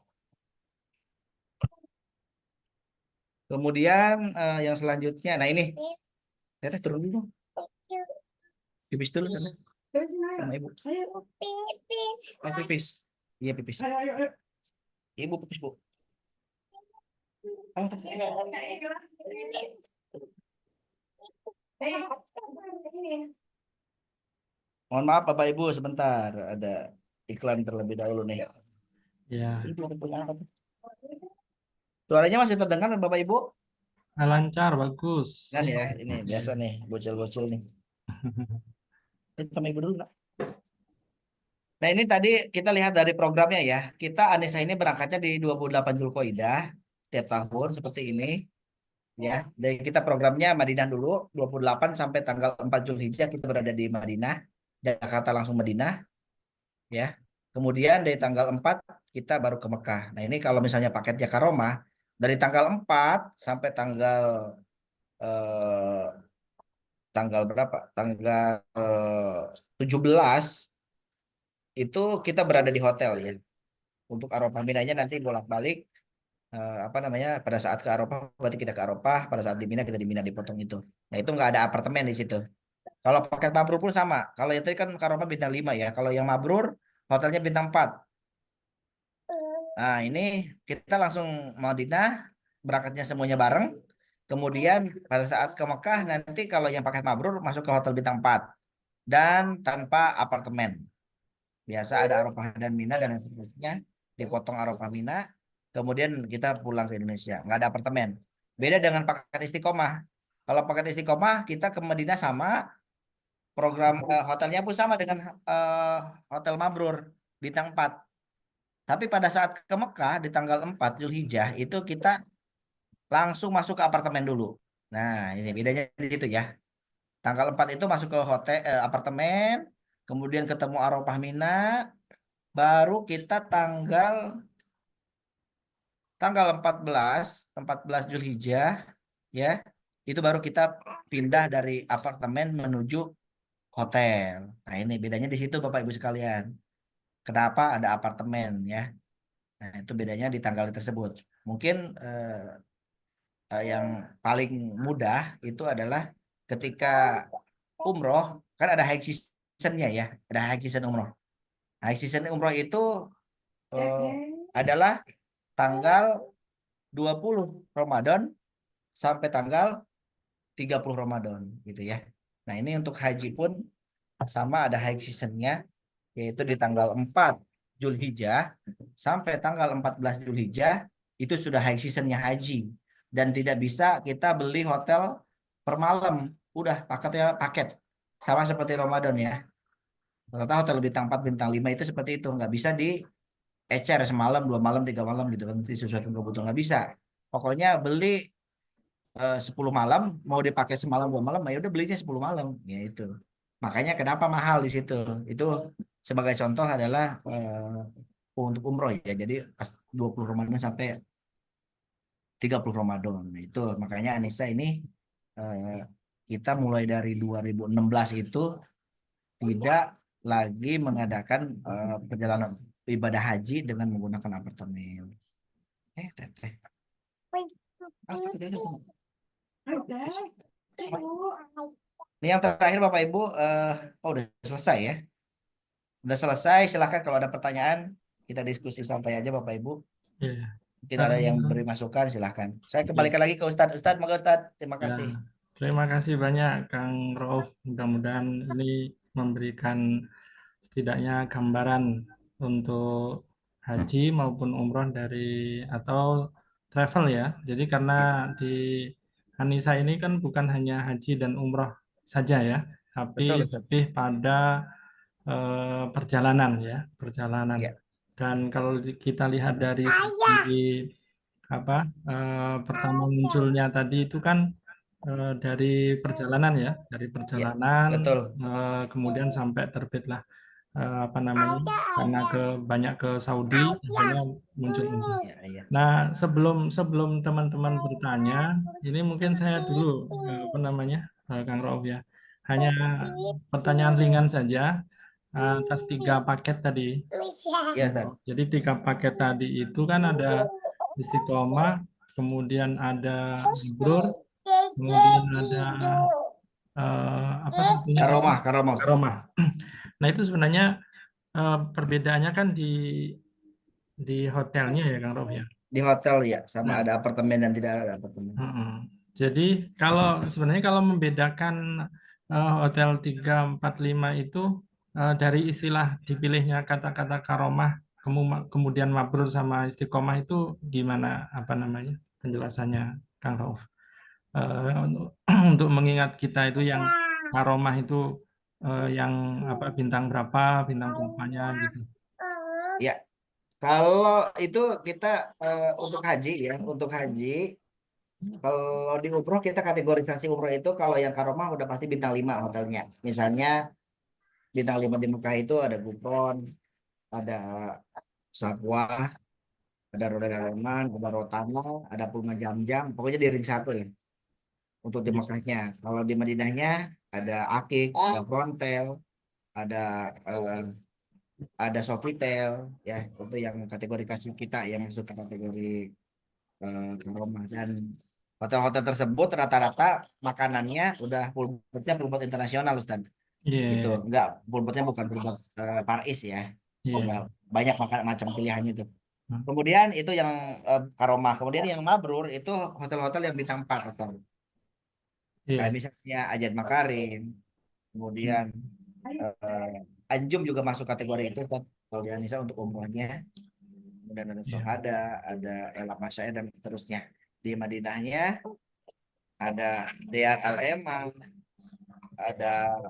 Kemudian yang selanjutnya, nah ini, teteh turun dulu, pipis dulu sana, sama ibu. Oh, pipis, iya pipis. Ibu pipis bu. Oh, mohon maaf Bapak Ibu sebentar ada iklan terlebih dahulu nih. Ya, Suaranya masih terdengar Bapak Ibu? lancar, bagus. Kan ya, ini biasa nih bocil-bocil nih. Sama ibu dulu, Nak. Nah, ini tadi kita lihat dari programnya ya. Kita Anissa ini berangkatnya di 28 Zulkoidah setiap tahun seperti ini ya. Dari kita programnya Madinah dulu 28 sampai tanggal 4 Zulhijjah kita berada di Madinah, Jakarta langsung Madinah ya. Kemudian dari tanggal 4 kita baru ke Mekah. Nah, ini kalau misalnya paketnya Karomah dari tanggal 4 sampai eh, tanggal berapa? Tanggal 17 itu kita berada di hotel ya. Untuk Arafah Minanya nanti bolak-balik apa namanya, pada saat ke Eropa berarti kita ke Eropa, pada saat di Mina kita di Mina, dipotong itu. Nah itu nggak ada apartemen di situ. Kalau paket mabrur pun sama. Kalau yang tadi kan ke Eropa bintang 5 ya. Kalau yang mabrur hotelnya bintang 4. Nah ini kita langsung Madinah, berangkatnya semuanya bareng. Kemudian pada saat ke Mekah nanti kalau yang paket mabrur masuk ke hotel bintang 4 dan tanpa apartemen. Biasa ada Arafah dan Mina dan seterusnya, dipotong Arafah Mina, kemudian kita pulang ke Indonesia, nggak ada apartemen. Beda dengan paket istiqomah. Kalau paket istiqomah kita ke Madinah sama, program hotelnya pun sama dengan eh, hotel Mabrur bintang 4. Tapi pada saat ke Mekah di tanggal 4 Zulhijjah itu kita langsung masuk ke apartemen dulu. Nah, ini bedanya di situ ya. Tanggal 4 itu masuk ke hotel, apartemen, kemudian ketemu Arafah Mina, baru kita tanggal 14 Zulhijjah ya. Itu baru kita pindah dari apartemen menuju hotel. Nah, ini bedanya di situ Bapak Ibu sekalian. Kenapa ada apartemen ya? Nah, itu bedanya di tanggal tersebut. Mungkin yang paling mudah itu adalah ketika umroh, kan ada high seasonnya ya, ada high season umroh. High season umroh itu eh, adalah tanggal 20 Ramadan sampai tanggal 30 Ramadan gitu ya. Nah, ini untuk haji pun sama, ada high seasonnya, yaitu di tanggal 4 Zulhijjah sampai tanggal 14 Zulhijjah itu sudah high seasonnya haji, dan tidak bisa kita beli hotel per malam, udah paketnya paket sama seperti Ramadan ya. Ternyata hotel bintang 4 bintang 5 itu seperti itu, nggak bisa di ecer semalam 2 malam 3 malam gitu kan, mesti sesuai dengan kebutuhan, nggak bisa. Pokoknya beli 10 malam, mau dipakai semalam 2 malam, ya udah belinya 10 malam ya itu. Makanya kenapa mahal di situ. Itu sebagai contoh adalah untuk umroh ya. Jadi pas 20 Ramadan sampai 30 Ramadan. Nah, itu makanya Anissa ini eh, kita mulai dari 2016 itu tidak lagi mengadakan perjalanan ibadah haji dengan menggunakan apartemen. Teteh. Ini yang terakhir Bapak Ibu, oh udah selesai ya. Udah selesai, silahkan kalau ada pertanyaan kita diskusi santai aja Bapak Ibu. Ya. Mungkin ada yang beri masukan, silahkan. Saya kembalikan lagi ke Ustadz. Ustadz, moga Ustadz. Terima Ya, kasih. terima kasih banyak Kang Rauf. Mudah-mudahan ini memberikan setidaknya gambaran untuk haji maupun umroh dari atau travel ya. Jadi karena di Anissa ini kan bukan hanya haji dan umroh saja ya, tapi Betul Ustadz. lebih pada perjalanan ya, perjalanan. Ya, Dan kalau kita lihat dari segi apa pertama munculnya tadi itu kan dari perjalanan ya, dari ya, perjalanan betul. kemudian sampai terbitlah apa namanya, karena banyak ke Saudi akhirnya muncul ini. Ya, ya. Nah, sebelum sebelum teman-teman bertanya, ini mungkin saya dulu apa namanya, Kang Rauf ya, hanya pertanyaan ringan saja atas 3 paket tadi. Ya, Ustadz. Jadi 3 paket tadi itu kan ada istiqomah, kemudian ada Brur, kemudian ada apa satunya tadi? Karomah, karomah. Karomah. Nah, itu sebenarnya perbedaannya kan di hotelnya ya Kang Rob ya. Di hotel ya, sama Nah, ada apartemen dan tidak ada apartemen. mm-mm. Jadi kalau sebenarnya kalau membedakan hotel 3 4 5 itu dari istilah dipilihnya kata-kata karomah kemudian mabrur sama istiqomah itu gimana apa namanya penjelasannya Kang Rauf? Untuk, untuk mengingat kita itu yang karomah itu yang apa bintang berapa bintang berapanya gitu. Ya, kalau itu kita untuk haji ya, untuk haji. Kalau di umroh kita kategorisasi umroh itu, kalau yang karomah udah pasti bintang 5 hotelnya. Misalnya bintang 5 di Mekah itu ada Gupron, ada Sabwah, ada Roda Darman, ada Rotana, ada Pulma Jam-Jam, pokoknya di ring satu ya untuk di Mekahnya. Kalau di Madinahnya ada Akik, ada Frontel, ada ada Sofitel ya, itu yang kategori kasih kita yang masuk ke kategori ke Roma. Dan hotel-hotel tersebut rata-rata makanannya udah full board internasional, Ustaz. Gitu. Iya, Enggak, full boardnya bukan full board Far East ya. Udah iya, banyak macam pilihannya itu. Kemudian itu yang Karoma. Kemudian yang Mabrur itu hotel-hotel yang bintang 4 hotel. Kayak iya. misalnya Ajat Makarim, kemudian Anjum juga masuk kategori itu kan, kalau di Anissa untuk umrohnya. Kemudian ada Iya, Sohada, ada El Masaya dan seterusnya. Di Madinahnya ada Diyar Al Emang, ada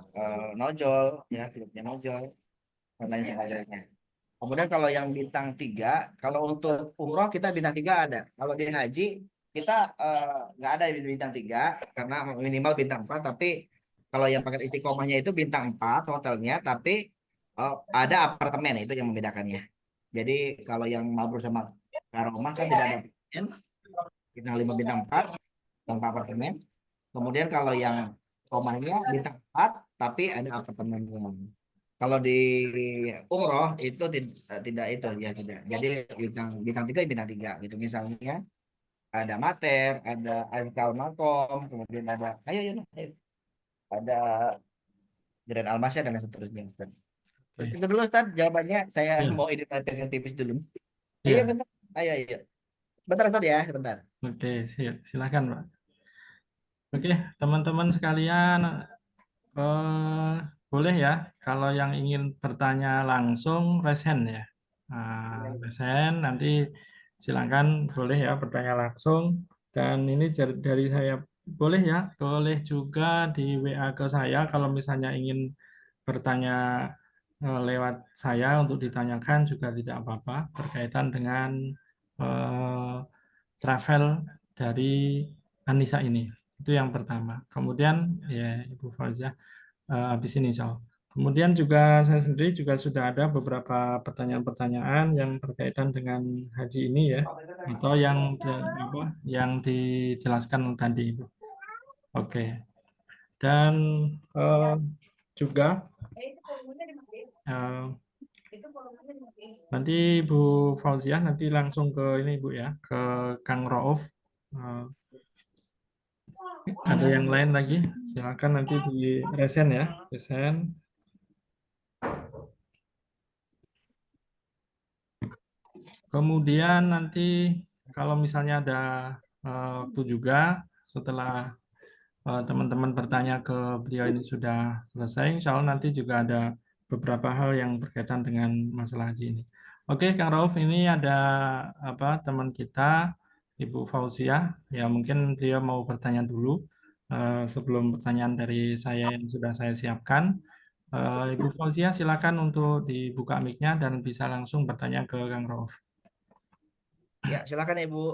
Nojol, ya klubnya Nojol, dan lain-lainnya. Kemudian kalau yang bintang 3, kalau untuk umroh kita bintang 3 ada. Kalau di haji kita nggak ada di bintang 3 karena minimal bintang 4. Tapi kalau yang paket istiqomahnya itu bintang 4 hotelnya, tapi ada apartemen itu yang membedakannya. Jadi kalau yang Mabrur sama Karomah kan tidak ada apartemen, bintang 5 bintang 4 tanpa apartemen. Kemudian kalau yang komanya bintang 4 tapi ada apartemennya. Kalau di umroh itu tidak itu ya tidak. Jadi bintang bintang 3 bintang 3 gitu misalnya ada Mater, ada Azkal Makom, kemudian ada ayo. Ada Grand Almasya dan seterusnya. Ustaz. oke. Itu dulu Ustaz jawabannya. Saya Iya, mau edit dengan tipis dulu. Ayo iya. bentar. Ayo. Bentar Ustaz ya, sebentar. Oke, silakan, Pak. Oke, teman-teman sekalian, eh, boleh ya, kalau yang ingin bertanya langsung, resen ya. Resen, nanti silakan boleh ya bertanya langsung. Dan ini dari saya, boleh ya, boleh juga di WA ke saya kalau misalnya ingin bertanya lewat saya untuk ditanyakan juga tidak apa-apa berkaitan dengan eh, travel dari Anissa ini. Itu yang pertama. Kemudian ya Ibu Fauzia habis ini insya Allah. Kemudian juga saya sendiri juga sudah ada beberapa pertanyaan-pertanyaan yang berkaitan dengan haji ini ya, atau yang apa, yang dijelaskan tadi Ibu. Oke. Dan eh, juga eh, nanti Bu Fauziah nanti langsung ke ini Bu ya, ke Kang Rauf. Eh, ada yang lain lagi? Silakan nanti di resen ya, resen. Kemudian nanti kalau misalnya ada waktu juga setelah teman-teman bertanya ke beliau ini sudah selesai, insya Allah nanti juga ada beberapa hal yang berkaitan dengan masalah haji ini. Oke, Kang Rauf, ini ada apa teman kita, Ibu Fauzia, ya mungkin dia mau bertanya dulu sebelum pertanyaan dari saya yang sudah saya siapkan. Ibu Fauzia, silakan untuk dibuka mic-nya dan bisa langsung bertanya ke Kang Rauf. Ya, silakan Ibu.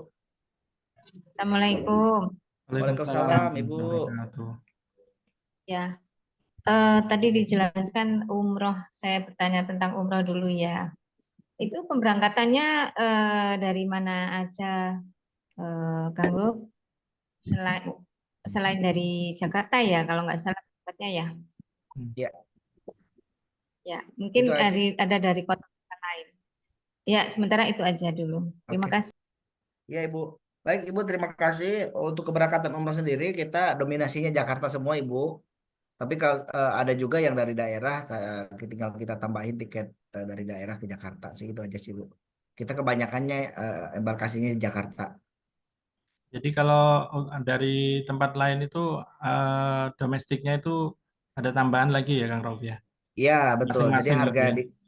Assalamualaikum. Waalaikumsalam Waalaikumsalam Ibu. warahmatullahi wabarakatuh. Ya, tadi dijelaskan umroh. Saya bertanya tentang umroh dulu ya. Itu pemberangkatannya dari mana aja, Kang Luk? Selain selain dari Jakarta ya, kalau nggak salah tempatnya ya. Ya, Ya, mungkin itu aja. ada dari kota lain. Ya, sementara itu aja dulu. Terima Oke. kasih. Ya Ibu. Baik Ibu, terima kasih. Untuk keberangkatan umroh sendiri kita dominasinya Jakarta semua Ibu. Tapi kalau ada juga yang dari daerah, tinggal kita tambahin tiket dari daerah ke Jakarta sih itu aja sih Bu. Kita kebanyakannya embarkasinya di Jakarta. Jadi kalau dari tempat lain itu domestiknya itu ada tambahan lagi ya Kang Rauf ya? Iya betul. Jadi Masing-masing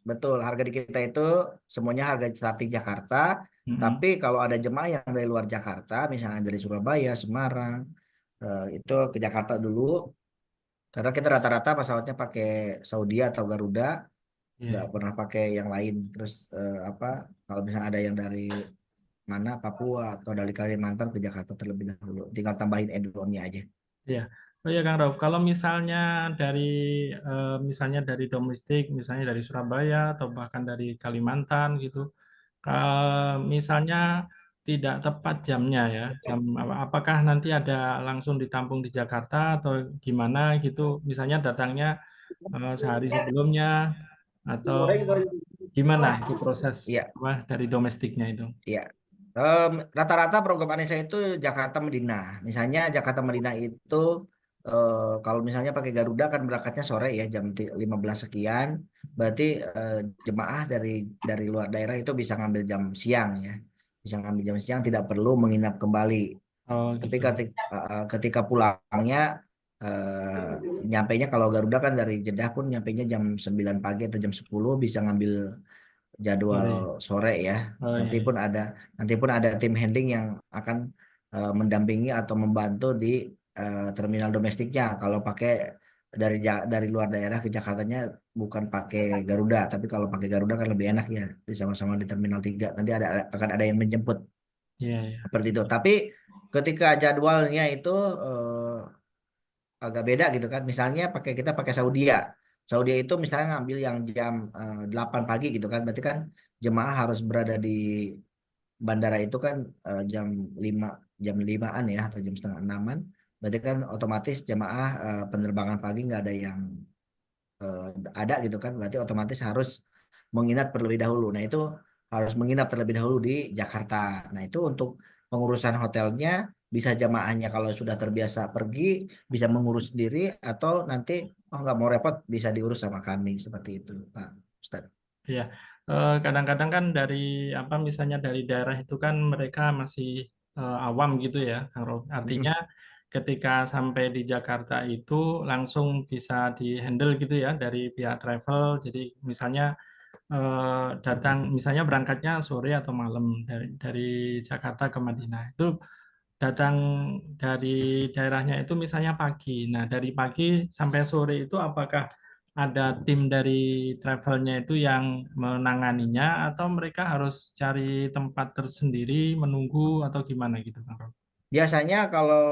gitu ya? harga di kita itu semuanya harga starting Jakarta. Mm-mm. Tapi kalau ada jemaah yang dari luar Jakarta, misalnya dari Surabaya, Semarang, itu ke Jakarta dulu. Karena kita rata-rata pesawatnya pakai Saudi atau Garuda, nggak Iya, pernah pakai yang lain. Terus apa? Kalau misalnya ada yang dari mana Papua atau dari Kalimantan ke Jakarta terlebih dahulu, tinggal tambahin add-onnya aja. iya. Oh ya Kang Rauf, kalau misalnya dari dari domestik, misalnya dari Surabaya atau bahkan dari Kalimantan gitu, misalnya tidak tepat jamnya ya, apakah nanti ada langsung ditampung di Jakarta atau gimana gitu, misalnya datangnya sehari sebelumnya atau gimana itu proses Iya, apa dari domestiknya itu? iya. Rata-rata program Anissa itu Jakarta Medina. Misalnya Jakarta Medina itu kalau misalnya pakai Garuda kan berangkatnya sore ya jam 15 sekian. Berarti jemaah dari luar daerah itu bisa ngambil jam siang ya. Bisa ngambil jam siang tidak perlu menginap kembali. Oh Tapi gitu. ketika pulangnya nyampainya kalau Garuda kan dari Jeddah pun nyampainya jam 9 pagi atau jam 10 bisa ngambil jadwal Sorry. sore ya. Oh iya, Nanti iya. pun ada nanti pun ada tim handling yang akan mendampingi atau membantu di terminal domestiknya. Kalau pakai dari luar daerah ke Jakartanya bukan pakai Garuda, tapi kalau pakai Garuda kan lebih enak ya, di sama-sama di Terminal 3. Nanti akan ada yang menjemput Iya, iya. seperti itu. Tapi ketika jadwalnya itu agak beda gitu kan. Misalnya kita pakai Saudia. Saudia itu misalnya ngambil yang jam 8 pagi gitu kan. Berarti kan jemaah harus berada di bandara itu kan jam 5 jam 5-an ya atau jam setengah 6-an. Berarti kan otomatis jemaah penerbangan pagi nggak ada yang eh, ada gitu kan. Berarti otomatis harus menginap terlebih dahulu. Nah, itu harus menginap terlebih dahulu di Jakarta. Nah, itu untuk pengurusan hotelnya bisa jamaahnya kalau sudah terbiasa pergi bisa mengurus sendiri atau nanti oh nggak mau repot bisa diurus sama kami seperti itu, Pak Ustadz. Iya. Kadang-kadang kan dari apa misalnya dari daerah itu kan mereka masih awam gitu ya, Kang Rob. Mm-mm. Artinya ketika sampai di Jakarta itu langsung bisa dihandle gitu ya dari pihak travel. Jadi misalnya datang misalnya berangkatnya sore atau malam dari Jakarta ke Madinah. Itu datang dari daerahnya itu misalnya pagi. Nah, dari pagi sampai sore itu apakah ada tim dari travelnya itu yang menanganinya atau mereka harus cari tempat tersendiri menunggu atau gimana gitu, Kang Rob? Biasanya kalau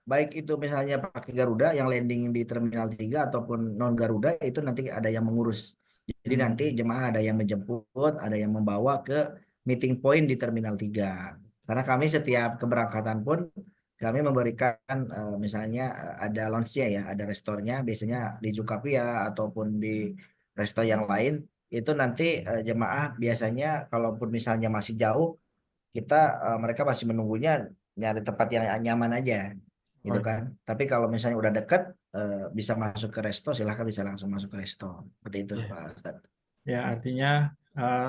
baik itu misalnya pakai Garuda yang landing di Terminal 3 ataupun non Garuda itu nanti ada yang mengurus. Jadi nanti Hmm, jemaah ada yang menjemput, ada yang membawa ke meeting point di Terminal 3. Karena kami setiap keberangkatan pun kami memberikan misalnya ada lounge-nya ya, ada restornya biasanya di Jukapia ataupun di resto yang lain itu nanti jemaah biasanya kalaupun misalnya masih jauh kita mereka masih menunggunya nyari tempat yang nyaman aja gitu oh, kan. Tapi kalau misalnya udah deket bisa masuk ke resto silahkan bisa langsung masuk ke resto seperti itu ya. Pak Ustadz. Ya, artinya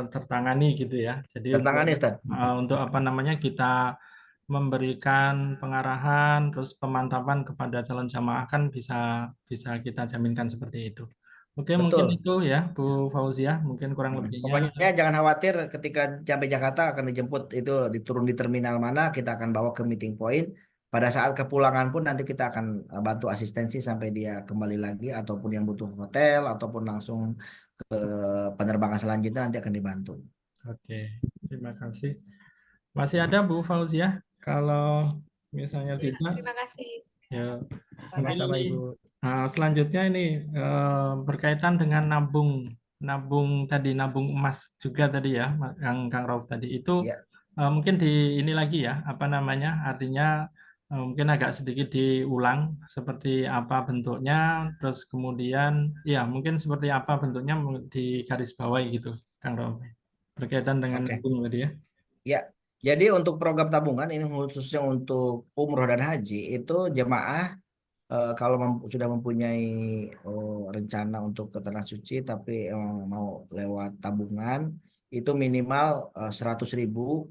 tertangani gitu ya. Jadi Tertangani Ustadz. untuk apa namanya kita memberikan pengarahan terus pemantapan kepada calon jamaah kan bisa bisa kita jaminkan seperti itu. Oke, mungkin Betul. itu ya Bu Fauziah, mungkin kurang lebihnya. Pokoknya jangan khawatir ketika sampai Jakarta akan dijemput itu diturun di terminal mana kita akan bawa ke meeting point. Pada saat kepulangan pun nanti kita akan bantu asistensi sampai dia kembali lagi ataupun yang butuh hotel ataupun langsung ke penerbangan selanjutnya nanti akan dibantu. Oke, terima kasih. Masih ada Bu Fauziah? Kalau misalnya Ya, tidak, terima kasih ya Pak mungkin Sama-sama ini Ibu. selanjutnya ini berkaitan dengan nabung nabung tadi nabung emas juga tadi ya, yang Kang Rauf tadi itu Ya, mungkin di ini lagi ya apa namanya artinya mungkin agak sedikit diulang seperti apa bentuknya, terus kemudian ya mungkin seperti apa bentuknya di garis bawahi gitu, Kang Rauf berkaitan dengan oke. nabung tadi ya. Ya, jadi untuk program tabungan ini khususnya untuk umroh dan haji itu jemaah kalau sudah mempunyai rencana untuk ke tanah suci tapi emang mau lewat tabungan itu minimal 100.000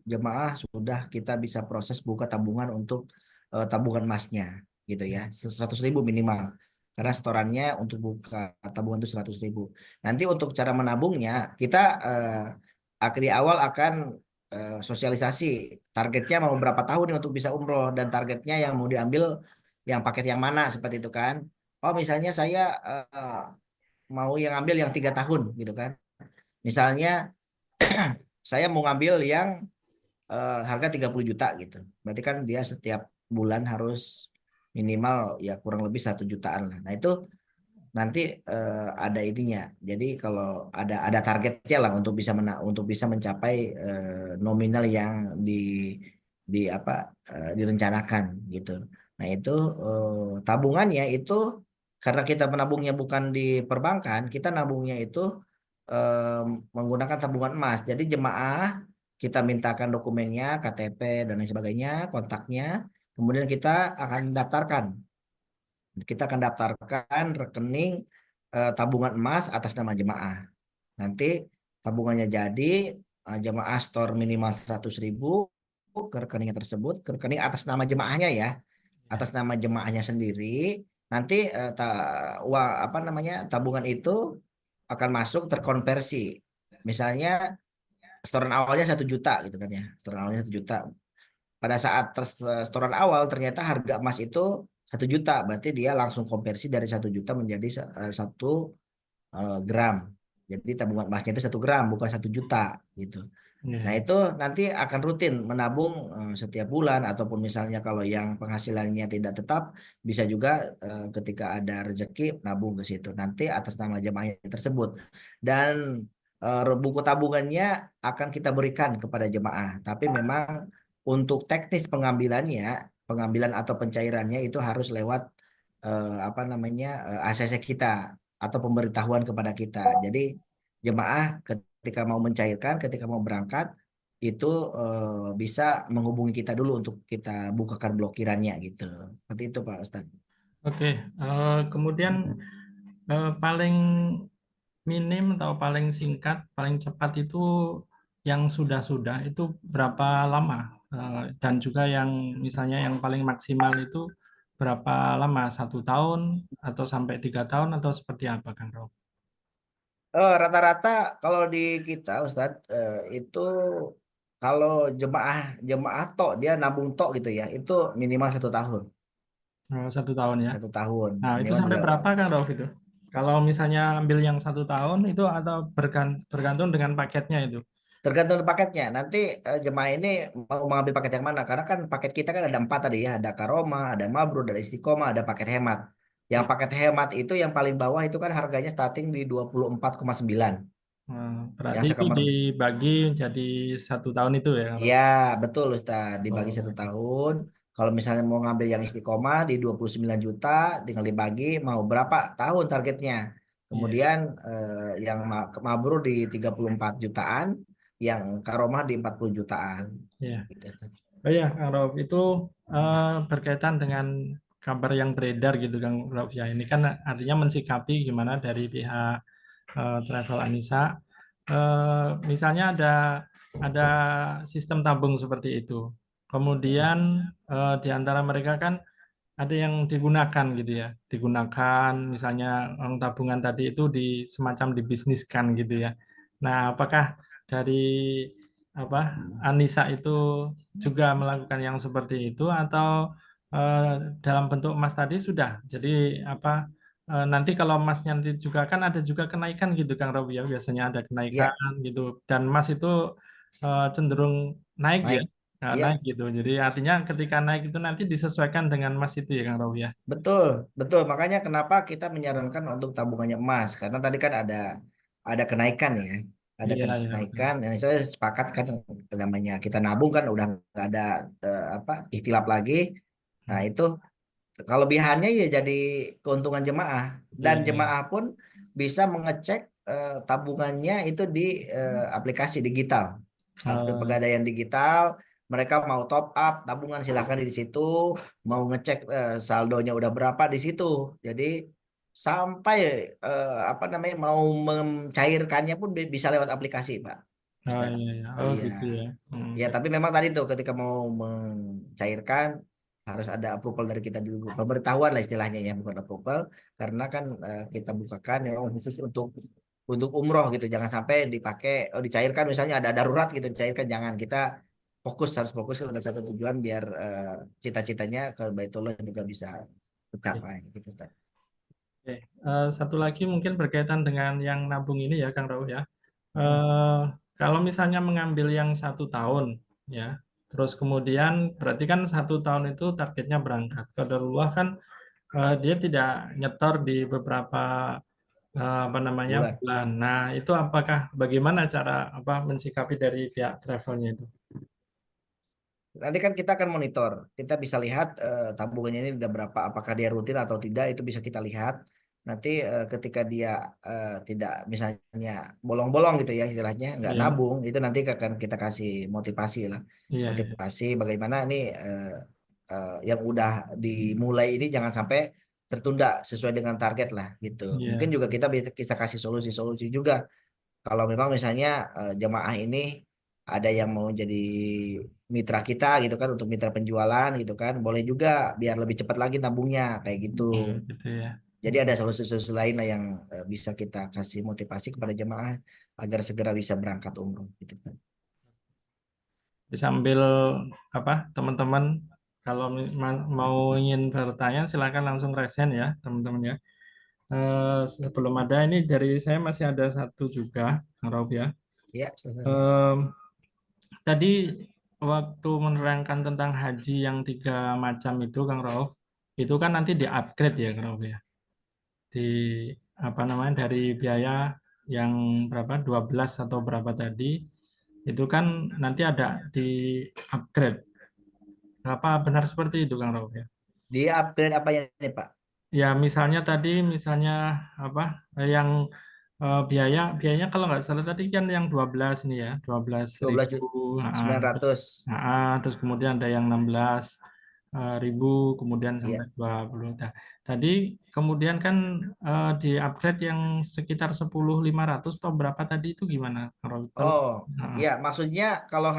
jemaah sudah kita bisa proses buka tabungan untuk tabungan emasnya gitu ya 100.000 minimal karena setorannya untuk buka tabungan itu 100.000. Nanti untuk cara menabungnya kita di awal akan sosialisasi targetnya mau berapa tahun nih untuk bisa umroh dan targetnya yang mau diambil yang paket yang mana seperti itu kan. Oh misalnya saya mau yang ambil yang 3 tahun gitu kan. Misalnya saya mau ngambil yang harga 30 juta gitu. Berarti kan dia setiap bulan harus minimal ya kurang lebih 1 jutaan lah. Nah itu nanti ada ininya. Jadi kalau ada targetnya lah untuk bisa mencapai nominal yang di apa direncanakan gitu. Nah itu tabungannya itu karena kita menabungnya bukan di perbankan, kita nabungnya itu menggunakan tabungan emas. Jadi jemaah kita mintakan dokumennya, KTP dan lain sebagainya, kontaknya, kemudian kita akan daftarkan. Kita akan daftarkan rekening tabungan emas atas nama jemaah. Nanti tabungannya jadi jemaah store minimal 100.000 ke rekeningnya tersebut, ke rekening atas nama jemaahnya ya, Ya. atas nama jemaahnya sendiri. Nanti uang apa namanya tabungan itu akan masuk terkonversi. Misalnya setoran awalnya 1 juta gitu kan ya, setoran awalnya 1 juta. Pada saat setoran awal ternyata harga emas itu 1 juta, berarti dia langsung konversi dari 1 juta menjadi 1 gram. Jadi tabungan emasnya itu 1 gram bukan 1 juta gitu. Nah, Ya. itu nanti akan rutin menabung setiap bulan ataupun misalnya kalau yang penghasilannya tidak tetap bisa juga ketika ada rezeki nabung ke situ nanti atas nama jemaahnya tersebut. Dan buku tabungannya akan kita berikan kepada jemaah. Tapi memang untuk teknis pengambilannya, pengambilan atau pencairannya itu harus lewat apa namanya ACC kita atau pemberitahuan kepada kita. Jadi jemaah ketika mau mencairkan, ketika mau berangkat itu bisa menghubungi kita dulu untuk kita bukakan blokirannya gitu. Seperti itu Pak Ustadz. Oke, kemudian paling minim atau paling singkat, paling cepat itu yang sudah-sudah itu berapa lama? Dan juga yang misalnya yang paling maksimal itu berapa lama? 1 tahun atau sampai 3 tahun atau seperti apa, Kang Rob? Rata-rata kalau di kita Ustadz itu kalau jemaah jemaah tok dia nabung tok gitu ya itu minimal 1 tahun. 1 tahun ya. 1 tahun Nah, itu minimal sampai dia. berapa, Kang Rauf itu? Kalau misalnya ambil yang 1 tahun itu atau bergantung dengan paketnya itu? Tergantung paketnya. Nanti jemaah ini mau mengambil paket yang mana? Karena kan paket kita kan ada 4 tadi ya. Ada Karoma, ada Mabrur, ada Istiqomah, ada paket hemat. Yang Ya. paket hemat itu yang paling bawah itu kan harganya starting di 24,9. Berarti Yang itu sekamar. dibagi jadi 1 tahun itu ya, Kang Rauf? Iya, betul Ustaz. Dibagi Oh, 1 tahun. Kalau misalnya mau ngambil yang Istiqomah di 29 juta, tinggal dibagi mau berapa tahun targetnya. iya, Kemudian yang Mabrur di 34 jutaan, yang Karomah di 40 jutaan. iya. Gitu, Ustaz. Oh ya, Kang Rauf, itu berkaitan dengan kabar yang beredar gitu, Kang Rauf ya. Ini kan artinya mensikapi gimana dari pihak Travel Anissa. Misalnya ada sistem tabung seperti itu. Kemudian di antara mereka kan ada yang digunakan gitu ya, digunakan misalnya uang tabungan tadi itu semacam dibisniskan gitu ya. Nah, apakah dari apa Anissa itu juga melakukan yang seperti itu atau eh, dalam bentuk emas tadi sudah? Jadi apa nanti kalau emasnya nanti juga kan ada juga kenaikan gitu Kang Rawi ya, biasanya ada Iya, kenaikan gitu dan emas itu cenderung naik ya. naik. Nah, naik Iya, gitu. Jadi artinya ketika naik itu nanti disesuaikan dengan emas itu ya Kang Rawi ya. betul, betul. Makanya kenapa kita menyarankan untuk tabungannya emas? Karena tadi kan ada kenaikan ya, ada Iya, iya betul. kenaikan. Dan saya sepakat kan namanya kita nabung kan udah nggak ada apa ikhtilaf lagi. Nah Hmm. itu kelebihannya ya jadi keuntungan jemaah dan Iya, iya. jemaah pun bisa mengecek tabungannya itu di aplikasi digital, Oh, pegadaian digital. Mereka mau top up tabungan silahkan di situ, mau ngecek saldonya udah berapa di situ. Jadi sampai apa namanya mau mencairkannya pun bisa lewat aplikasi, Pak oh Ustadz. iya, iya. Oh Iya. gitu ya. Ya, tapi memang tadi tuh ketika mau mencairkan harus ada approval dari kita dulu, pemberitahuan lah istilahnya ya, bukan approval, karena kan kita bukakan memang khusus untuk umroh gitu, jangan sampai dipakai, oh dicairkan misalnya ada darurat gitu, dicairkan jangan kita harus fokus ke satu tujuan biar cita-citanya ke Baitullah juga bisa Oke. tercapai gitu. Tan. Oke. Satu lagi mungkin berkaitan dengan yang nabung ini ya Kang Rauf ya. Hmm. Eh, Kalau misalnya mengambil yang 1 tahun ya, terus kemudian berarti kan 1 tahun itu targetnya berangkat. Qadarullah kan dia tidak nyetor di beberapa apa namanya Bulan. bulan. Nah, itu apakah bagaimana cara apa mensikapi dari pihak travelnya itu? Nanti kan kita akan monitor, kita bisa lihat tabungannya ini udah berapa, apakah dia rutin atau tidak, itu bisa kita lihat. nanti ketika dia tidak misalnya bolong-bolong gitu ya istilahnya, nggak Iya, nabung, itu nanti akan kita kasih motivasi lah, iya, iya, motivasi bagaimana nih yang udah dimulai ini jangan sampai tertunda sesuai dengan target lah gitu. Mungkin iya, juga kita bisa kasih solusi-solusi juga kalau memang misalnya jemaah ini ada yang mau jadi mitra kita gitu kan untuk mitra penjualan gitu kan, boleh juga biar lebih cepat lagi nabungnya kayak gitu. gitu ya. Jadi ada solusi-solusi lain lah yang bisa kita kasih motivasi kepada jemaah agar segera bisa berangkat umroh gitu kan. Sambil apa teman-teman kalau mau ingin bertanya silakan langsung resen ya teman-teman ya. Sebelum ada ini dari saya masih ada satu juga, Kang Rauf ya. Ya, Em, Tadi waktu menerangkan tentang haji yang 3 macam itu, Kang Rauf, itu kan nanti di-upgrade ya, Kang Rauf ya. Di apa namanya dari biaya yang berapa 12 atau berapa tadi itu kan nanti ada di-upgrade. Apa benar seperti itu, Kang Rauf ya? di upgrade apa ya nih Pak? Ya, misalnya tadi, misalnya apa yang biaya biayanya kalau nggak salah tadi kan yang 12 nih ya, 12.000. Terus 12.900. terus kemudian ada yang 16.000, kemudian sampai Iya. 20. Nah, tadi kemudian kan di-upgrade yang sekitar 10.500 atau berapa tadi itu gimana? Kalau Oh, ah, ya maksudnya kalau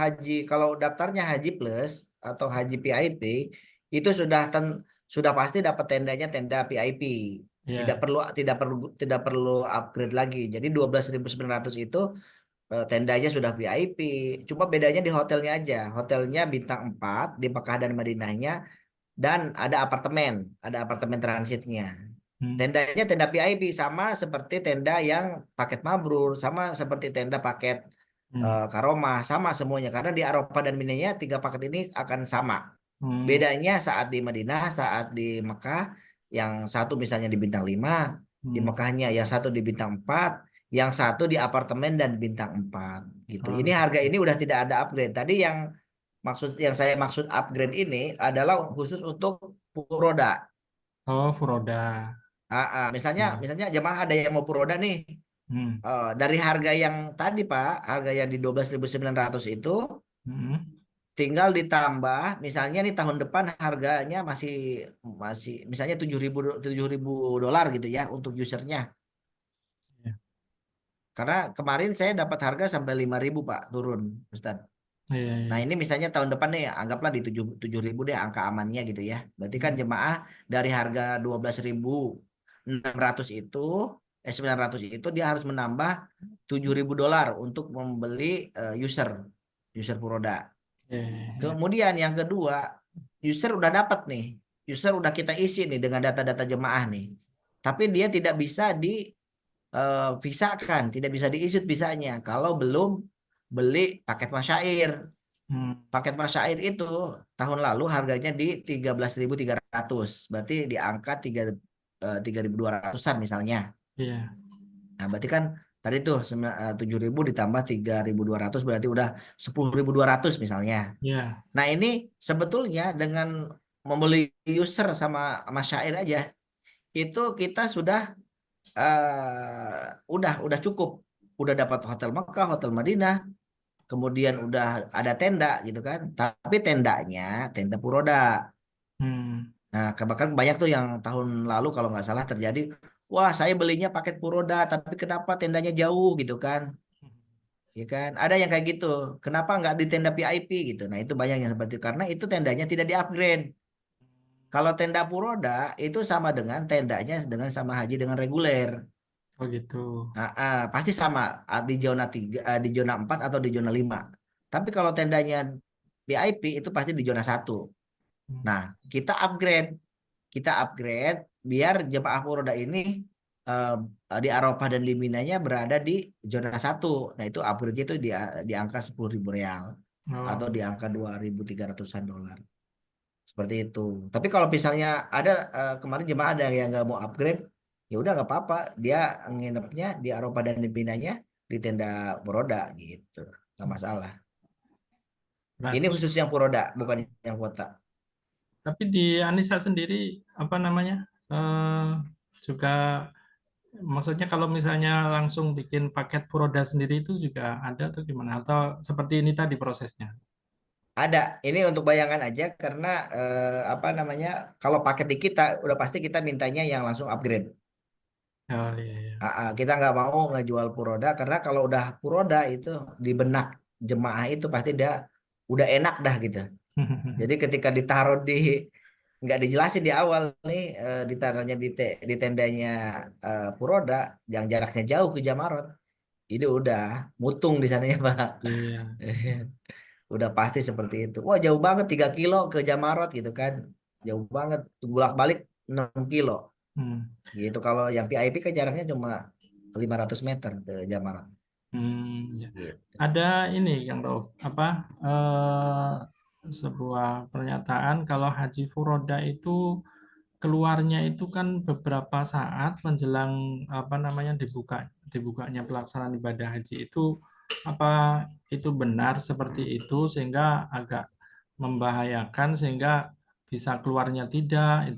kalau daftarnya Haji Plus atau Haji PIP itu sudah pasti dapat tendanya tenda VIP. Tidak ya, perlu tidak perlu tidak perlu upgrade lagi. Jadi 12.900 itu tendanya sudah VIP. Cuma bedanya di hotelnya aja. Hotelnya bintang 4 di Mekah dan Madinahnya dan ada apartemen transitnya. hmm, Tendanya tenda VIP sama seperti tenda yang paket Mabrur, sama seperti tenda paket hmm, Karomah, sama semuanya karena di Arafah dan Minanya 3 paket ini akan sama. hmm, Bedanya saat di Madinah, saat di Mekah, yang satu misalnya di bintang 5, di hmm. Mekahnya yang satu di bintang 4, yang satu di apartemen dan bintang 4 gitu. Oh, Ini harga ini udah tidak ada upgrade. Tadi yang saya maksud upgrade ini adalah khusus untuk Puroda. oh, Furoda. Misalnya Ya. misalnya jemaah ada yang mau Puroda nih, Hmm, dari harga yang tadi Pak, harga yang di 12.900 itu hmm, tinggal ditambah misalnya nih tahun depan harganya masih masih misalnya 7.000 $7.000 gitu ya untuk usernya. ya, Karena kemarin saya dapat harga sampai 5.000 Pak turun Ustaz. iya, Nah iya. ini misalnya tahun depan nih anggaplah di 7.000 deh angka amannya gitu ya. Berarti kan Hmm, jemaah dari harga 12.600 itu 900 itu dia harus menambah $7.000 untuk membeli user Puroda. iya, iya, iya. Kemudian yang kedua, user udah dapat nih. User udah kita isi nih dengan data-data jemaah nih. Tapi dia tidak bisa visakan, tidak bisa diisut visanya kalau belum beli paket masyair. Hmm, Paket masyair itu tahun lalu harganya di 13.300, berarti di angka 3.200-an misalnya. iya, Nah, berarti kan tadi tuh 7.000 ditambah 3.200 berarti udah 10.200 misalnya. iya. Nah, ini sebetulnya dengan membeli user sama syair aja itu kita sudah udah cukup. Udah dapat hotel Mekah, hotel Madinah, kemudian udah ada tenda gitu kan. Tapi tendanya tenda Puroda. Hmm, Nah, bahkan banyak tuh yang tahun lalu kalau nggak salah terjadi, wah saya belinya paket Puroda, tapi kenapa tendanya jauh gitu kan? Ya kan, ada yang kayak gitu. Kenapa nggak di tenda VIP gitu? Nah, itu banyak yang seperti itu karena itu tendanya tidak di-upgrade. Kalau tenda Puroda itu sama dengan tendanya dengan sama haji dengan reguler. oh gitu. Pasti sama di zona 3, di zona 4 atau di zona 5. Tapi kalau tendanya VIP itu pasti di zona 1. Hmm, Nah, kita upgrade. Kita upgrade biar jemaah Puroda ini eh, di Arafah dan di Minanya berada di zona 1. Nah, itu upgrade itu di angka 10.000 real oh, atau di angka 2.300-an dolar. Seperti itu. Tapi kalau misalnya ada kemarin jemaah ada yang nggak mau upgrade, ya udah nggak apa-apa. Dia nginepnya di Arafah dan di Minanya di tenda Puroda gitu. Nggak masalah. Ini berarti. khusus yang Puroda, bukan yang kuota. Tapi di Anissa sendiri apa namanya? juga maksudnya kalau misalnya langsung bikin paket Furoda sendiri itu juga ada atau gimana? Atau seperti ini tadi prosesnya? Ada, ini untuk bayangan aja karena apa namanya, kalau paket di kita udah pasti kita mintanya yang langsung upgrade. Oh iya, iya. Kita nggak mau ngejual Puroda karena kalau udah Puroda itu di benak jemaah itu pasti dia udah enak dah gitu. Jadi ketika ditaruh di, nggak dijelasin di awal nih, ditaruhnya di tendanya Puroda yang jaraknya jauh ke Jamarot, ini udah mutung di sananya Pak. Iya. Udah pasti seperti itu. Wah jauh banget 3 kilo ke Jamarot gitu kan. Jauh banget, bolak-balik 6 kilo. Hmm. Gitu kalau yang VIP kan jaraknya cuma 500 meter ke Jamarot. Ya. Gitu. Ada ini Kang Rauf, apa sebuah pernyataan kalau Haji Furoda itu keluarnya itu kan beberapa saat menjelang apa namanya dibukanya pelaksanaan ibadah haji itu, apa itu benar seperti itu sehingga agak membahayakan sehingga bisa keluarnya tidak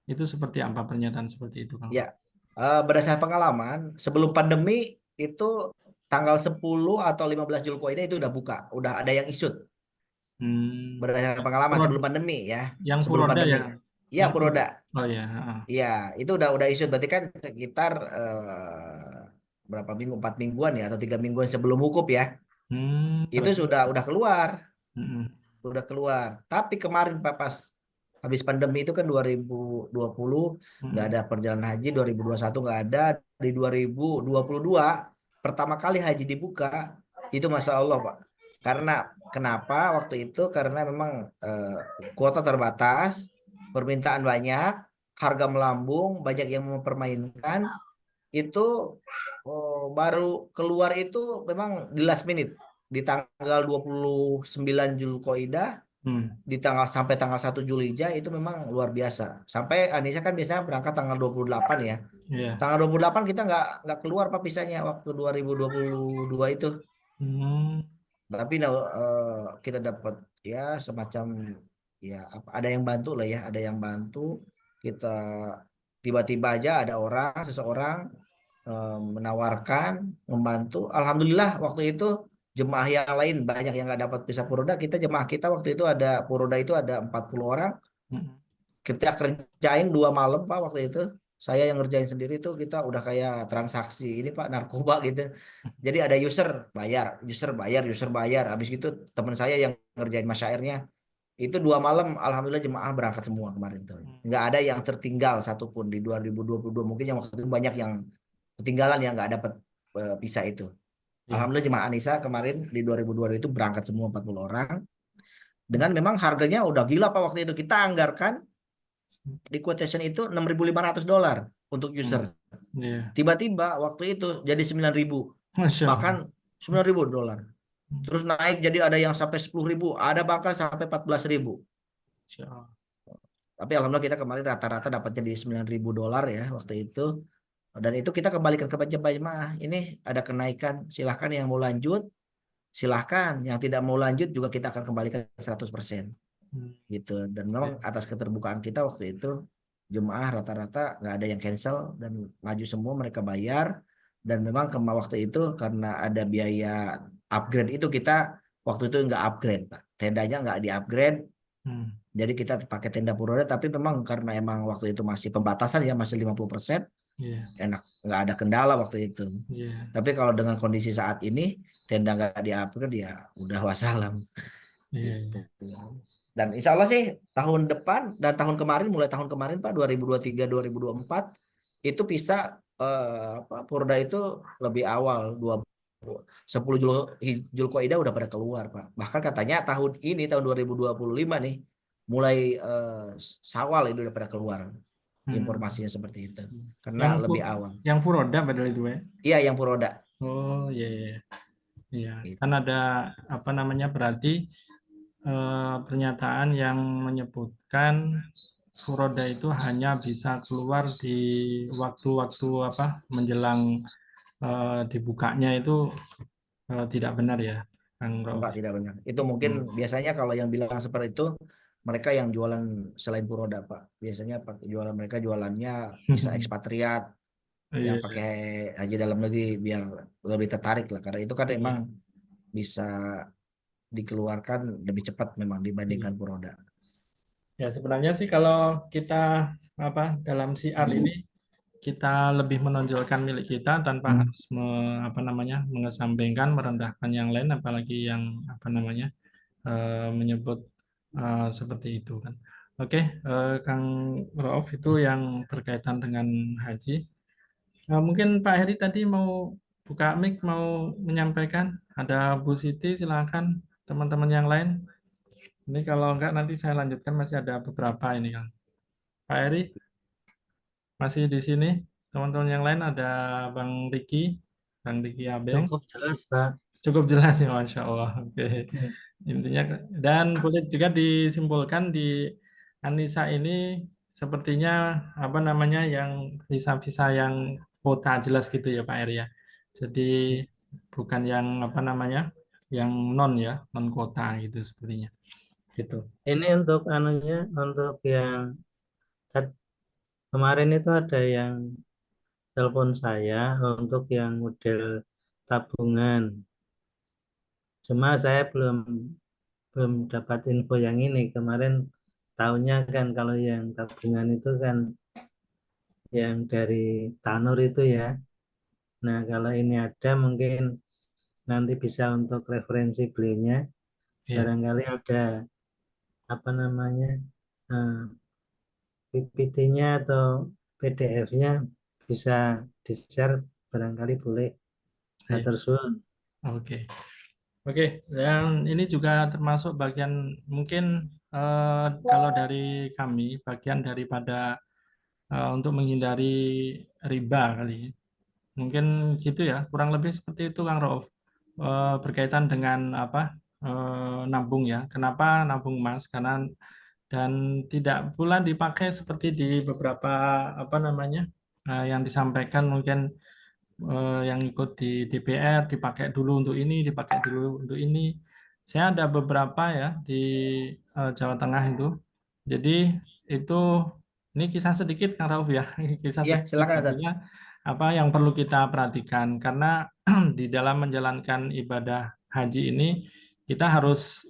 itu seperti apa pernyataan seperti itu Kang Ya, Rauf? berdasarkan pengalaman sebelum pandemi itu tanggal 10 atau 15 Zulkoidah itu udah buka, udah ada yang isut. Hmm, Berdasarkan pengalaman Furod, sebelum pandemi ya, yang sebelum Furoda ya, pandemi. Iya, yang Furod, Puroda. oh ya, Iya, itu udah isut berarti kan sekitar berapa minggu, 4 mingguan ya atau 3 mingguan sebelum wukuf ya. Itu berarti, sudah keluar, mm, udah keluar. Tapi kemarin Pak, pas habis pandemi itu kan 2020 nggak mm, ada perjalanan haji, 2021 nggak ada, di 2022 pertama kali haji dibuka itu Masya Allah Pak. Karena kenapa waktu itu? Karena memang eh, kuota terbatas, permintaan banyak, harga melambung, banyak yang mempermainkan itu. Baru keluar itu memang di last minute di tanggal 29 Zulkoidah, mm, di tanggal sampai tanggal 1 Zulhijjah itu memang luar biasa. Sampai Anissa kan biasanya berangkat tanggal 28 ya. ya, Tanggal 28 kita nggak keluar Pak visanya waktu 2022 itu. mm, Tapi kita dapat ya semacam ya ada yang bantu lah ya, ada yang bantu kita, tiba-tiba aja ada seseorang menawarkan, membantu. Alhamdulillah waktu itu jemaah yang lain banyak yang nggak dapat visa Puroda. Jemaah kita waktu itu ada Puroda itu ada 40 orang. mm, Kita kerjain 2 malam Pak waktu itu. Saya yang ngerjain sendiri tuh kita udah kayak transaksi ini Pak narkoba gitu. Jadi ada user bayar, user bayar, user bayar. Habis itu teman saya yang ngerjain masyairnya itu 2 malam. Alhamdulillah jemaah berangkat semua kemarin tuh. Nggak ada yang tertinggal satupun di 2022. Mungkin yang waktu itu banyak yang ketinggalan yang nggak dapat visa itu. ya, Alhamdulillah jemaah Anissa kemarin di 2022 itu berangkat semua 40 orang. Dengan memang harganya udah gila Pak waktu itu. Kita anggarkan di quotation itu $6.500 untuk user. mm, ya, Tiba-tiba waktu itu jadi 9.000, Masya bahkan Allah. $9.000. Terus naik jadi ada yang sampai 10.000, ada bahkan sampai 14.000. Masya Allah. Tapi alhamdulillah kita kemarin rata-rata dapatnya di $9.000 ya waktu itu. Dan itu kita kembalikan ke jemaah. Ini ada kenaikan, silahkan yang mau lanjut, silahkan. Yang tidak mau lanjut juga kita akan kembalikan 100%. Mm, Gitu. Dan memang ya, atas keterbukaan kita waktu itu jemaah rata-rata nggak ada yang cancel dan maju semua mereka bayar. Dan memang waktu itu karena ada biaya upgrade itu kita waktu itu nggak upgrade Pak. Tendanya nggak di-upgrade. mm, Jadi kita pakai tenda Puroda tapi memang karena emang waktu itu masih pembatasan ya masih 50%, ya, enak nggak ada kendala waktu itu. ya, Tapi kalau dengan kondisi saat ini tenda nggak di-upgrade ya udah wassalam ya, gitu. ya. Dan insya Allah sih tahun depan dan tahun kemarin, mulai tahun kemarin Pak 2023 2024 itu bisa apa Purda itu lebih awal 10 Zulkoidah udah pada keluar Pak. Bahkan katanya tahun ini tahun 2025 nih mulai Syawal itu udah pada keluar Hmm. informasinya seperti itu karena Yang lebih awal. yang Furoda padahal itu ya. Iya yang Puroda Oh iya, iya. Iya, kan gitu. ada apa namanya berarti pernyataan yang menyebutkan furoda itu hanya bisa keluar di waktu-waktu apa menjelang dibukanya itu tidak benar ya, Kang Rauf. Enggak, tidak benar. Itu mungkin Hmm. biasanya kalau yang bilang seperti itu mereka yang jualan selain Puroda Pak. Biasanya jualan mereka jualannya bisa ekspatriat yang Iya, pakai haji dalam negeri biar lebih tertarik lah. Karena itu kan iya, emang bisa dikeluarkan lebih cepat memang iya. dibandingkan Puroda. Ya, sebenarnya sih kalau kita dalam siar ini kita lebih menonjolkan milik kita tanpa harus apa namanya mengesampingkan merendahkan yang lain, apalagi yang apa namanya menyebut seperti itu kan. Oke, Kang Rauf, itu yang berkaitan dengan haji. Mungkin Pak Heri tadi mau buka mic, mau menyampaikan. Ada Bu Siti, silakan. Teman-teman yang lain. Ini kalau enggak nanti saya lanjutkan, masih ada beberapa ini Kang. Pak Heri masih di sini. Teman-teman yang lain ada Bang Riki Abeng. Cukup jelas, Pak. Cukup jelas ya, Masya Allah. Oke. Intinya, dan boleh juga disimpulkan di Anissa ini sepertinya apa namanya yang visa-visa yang kota jelas gitu ya Pak Eri ya. Jadi bukan yang apa namanya yang non ya, non kota gitu sepertinya. Gitu. Ini untuk anunya, untuk yang kemarin itu ada yang telepon saya untuk yang model tabungan. Cuma saya belum belum dapat info yang ini. Kemarin tahunya kan kalau yang tabungan itu kan yang dari Tanur itu ya. Nah, kalau ini ada mungkin nanti bisa untuk referensi belinya. Iya, Barangkali ada apa namanya PPT-nya atau PDF-nya bisa di-share, barangkali boleh. iya. Atur suwun. Oke. Oke, dan ini juga termasuk bagian mungkin kalau dari kami bagian daripada untuk menghindari riba kali. Mungkin gitu ya, kurang lebih seperti itu Kang Rauf. Berkaitan dengan apa nabung ya. Kenapa nabung emas? Karena dan tidak pula dipakai seperti di beberapa apa namanya yang disampaikan mungkin yang ikut di DPR dipakai dulu untuk ini, dipakai dulu untuk ini. Saya ada beberapa ya di Jawa Tengah itu. Jadi itu ini kisah sedikit Kang Rauf ya, kisah Iya, sedikit silakan Ustaz. artinya apa yang perlu kita perhatikan karena di dalam menjalankan ibadah haji ini kita harus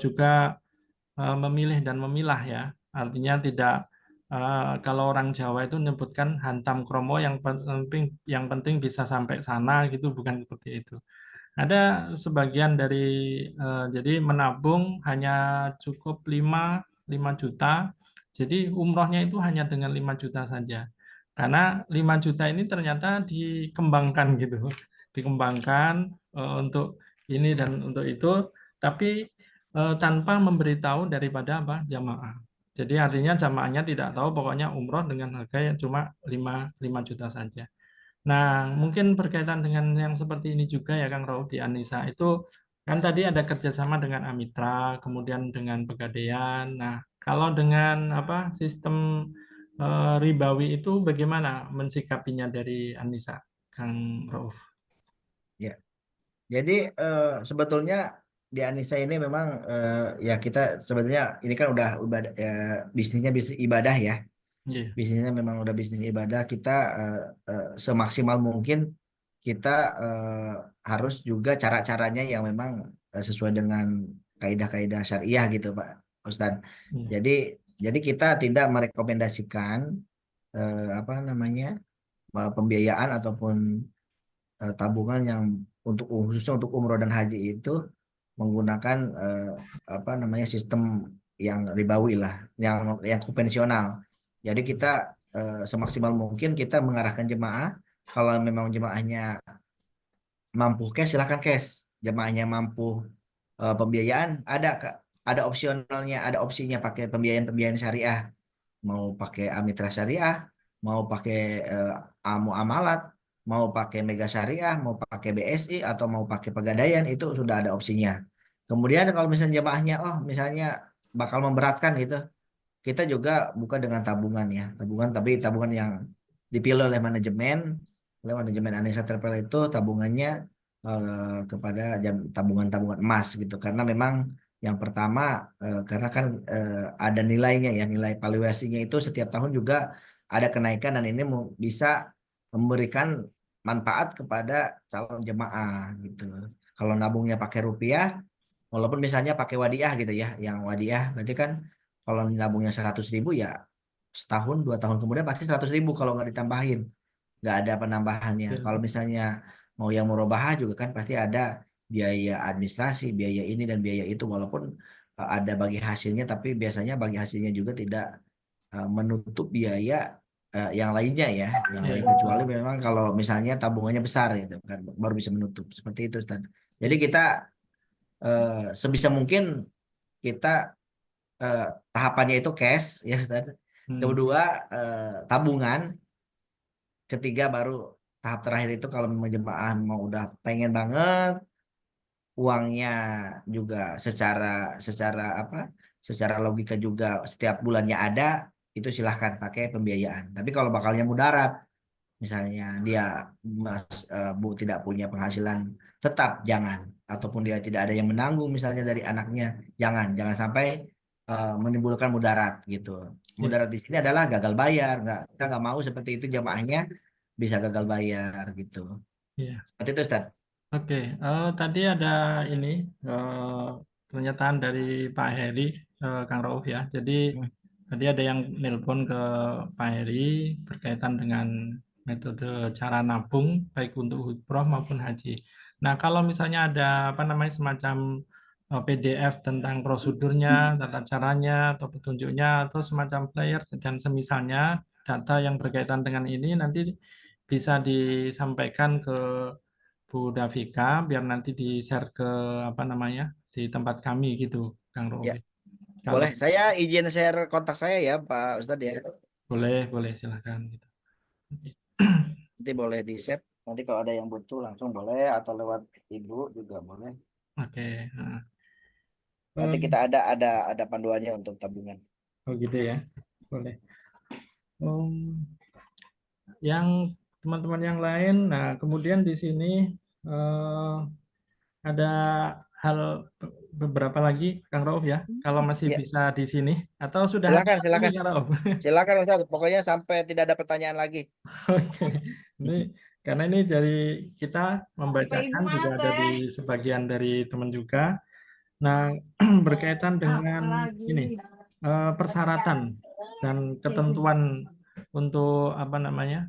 juga memilih dan memilah ya. Artinya tidak kalau orang Jawa itu menyebutkan hantam kromo yang penting bisa sampai sana gitu bukan seperti itu. Ada sebagian dari jadi menabung hanya cukup 5 juta. Jadi umrohnya itu hanya dengan 5 juta saja. Karena 5 juta ini ternyata dikembangkan gitu. Dikembangkan untuk ini dan untuk itu, tapi tanpa memberitahu daripada apa jamaah. Jadi artinya jamaahnya tidak tahu pokoknya umroh dengan harga yang cuma 5 juta saja. Nah, mungkin berkaitan dengan yang seperti ini juga ya Kang Rauf di Anissa itu kan tadi ada kerjasama dengan Amitra, kemudian dengan Pegadaian. Nah, kalau dengan apa sistem ribawi itu bagaimana mensikapinya dari Anissa, Kang Rauf? Ya. Jadi sebetulnya di Anissa ini memang ya kita sebetulnya ini kan udah ibadah, bisnisnya bisnis ibadah ya. Iya, Bisnisnya memang udah bisnis ibadah. Kita semaksimal mungkin kita harus juga cara-caranya yang memang sesuai dengan kaidah-kaidah syariah gitu Pak Ustadz. iya, Jadi jadi kita tidak merekomendasikan apa namanya pembiayaan ataupun tabungan yang untuk khususnya untuk umroh dan haji itu menggunakan apa namanya sistem yang ribawi lah, yang konvensional. Jadi kita semaksimal mungkin kita mengarahkan jemaah kalau memang jemaahnya mampu cash silahkan cash, jemaahnya mampu pembiayaan ada opsionalnya, ada opsinya pakai pembiayaan syariah, mau pakai Amitra Syariah, mau pakai Muamalat, mau pakai Mega Syariah, mau pakai BSI atau mau pakai Pegadaian itu sudah ada opsinya. Kemudian kalau misalnya jemaahnya misalnya bakal memberatkan gitu, kita juga buka dengan tabungan ya, tabungan tapi tabungan yang dipilih oleh manajemen Anissa Travel itu tabungannya kepada tabungan-tabungan emas gitu karena memang Yang pertama karena kan ada nilainya ya, nilai valuasinya itu setiap tahun juga ada kenaikan dan ini bisa memberikan manfaat kepada calon jemaah gitu. Kalau nabungnya pakai rupiah, walaupun misalnya pakai wadiah gitu ya, yang wadiah berarti kan kalau nabungnya 100.000 ya setahun 2 tahun kemudian pasti 100.000 kalau nggak ditambahin, nggak ada penambahannya. Ya. Kalau misalnya mau yang murabahah juga kan pasti ada biaya administrasi, biaya ini dan biaya itu, walaupun ada bagi hasilnya, tapi biasanya bagi hasilnya juga tidak menutup biaya yang lainnya ya, yang Ya, lain, betul. kecuali memang kalau misalnya tabungannya besar gitu kan baru bisa menutup seperti itu, Ustaz. Jadi Ya. kita sebisa mungkin kita eh, tahapannya itu cash ya Ustaz. Hmm. Kedua tabungan, ketiga baru tahap terakhir itu kalau memang jemaah mau udah pengen banget uangnya juga secara secara apa secara logika juga setiap bulannya ada, itu silahkan pakai pembiayaan. Tapi kalau bakalnya mudarat, misalnya dia Bu tidak punya penghasilan tetap, jangan, ataupun dia tidak ada yang menanggung misalnya dari anaknya, jangan sampai menimbulkan mudarat gitu. Ya. Mudarat di sini adalah gagal bayar, nggak, kita nggak mau seperti itu jamaahnya bisa gagal bayar gitu. Ya. Seperti itu Ustaz. Oke, tadi ada ini pernyataan dari Pak Heri, Kang Rauf ya. Jadi Hmm. tadi ada yang nelpon ke Pak Heri berkaitan dengan metode cara nabung baik untuk umroh maupun haji. Nah, kalau misalnya ada apa namanya semacam PDF tentang prosedurnya, tata caranya, atau petunjuknya, atau semacam flyer dan semisalnya data yang berkaitan dengan ini nanti bisa disampaikan ke Bu Davika biar nanti di-share ke apa namanya di tempat kami gitu, Kang Ya, Rofi. Kalau boleh. Saya izin share kontak saya ya, Pak Ustadz ya. boleh, boleh silakan gitu. Nanti boleh di save. Nanti kalau ada yang butuh langsung boleh atau lewat ibu juga boleh. Oke. Nah. Nanti Eh, kita ada panduannya untuk tabungan. oh gitu ya, boleh. Yang teman-teman yang lain, nah kemudian di sini eh, ada hal beberapa lagi, Kang Rauf ya, kalau masih Ya, bisa di sini atau sudah ada silakan, ini silakan. Kang Rauf. Silakan Ustadz. Pokoknya sampai tidak ada pertanyaan lagi. Oke, ini karena ini dari kita membacakan juga ada di sebagian dari teman juga. Nah, berkaitan dengan ini persyaratan dan ketentuan untuk apa namanya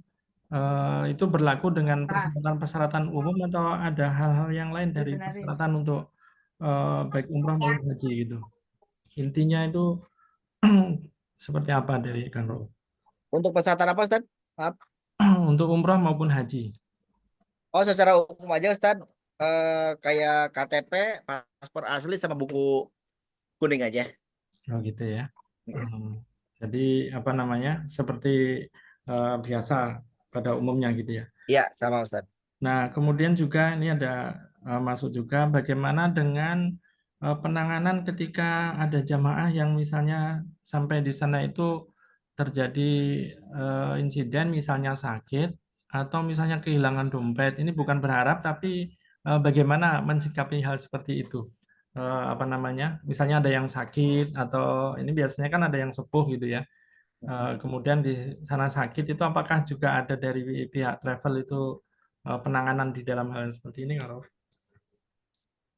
itu berlaku dengan persyaratan-persyaratan umum atau ada hal-hal yang lain dari persyaratan untuk baik umrah maupun haji gitu. Intinya itu seperti apa dari Kang Ro? Untuk persyaratan apa Ustadz? Maaf. Untuk umrah maupun haji. Oh, secara umum aja Ustadz. Kayak KTP, paspor asli sama buku kuning aja. Oh gitu ya. Hmm. Jadi apa namanya seperti biasa pada umumnya gitu ya. Iya, sama Ustadz. Nah kemudian juga ini ada masuk juga bagaimana dengan penanganan ketika ada jamaah yang misalnya sampai di sana itu terjadi insiden misalnya sakit atau misalnya kehilangan dompet. Ini bukan berharap tapi bagaimana mensikapi hal seperti itu. Apa namanya? Misalnya ada yang sakit atau ini biasanya kan ada yang sepuh gitu ya. Kemudian di sana sakit itu apakah juga ada dari pihak travel itu penanganan di dalam hal yang seperti ini, Kak Rauf?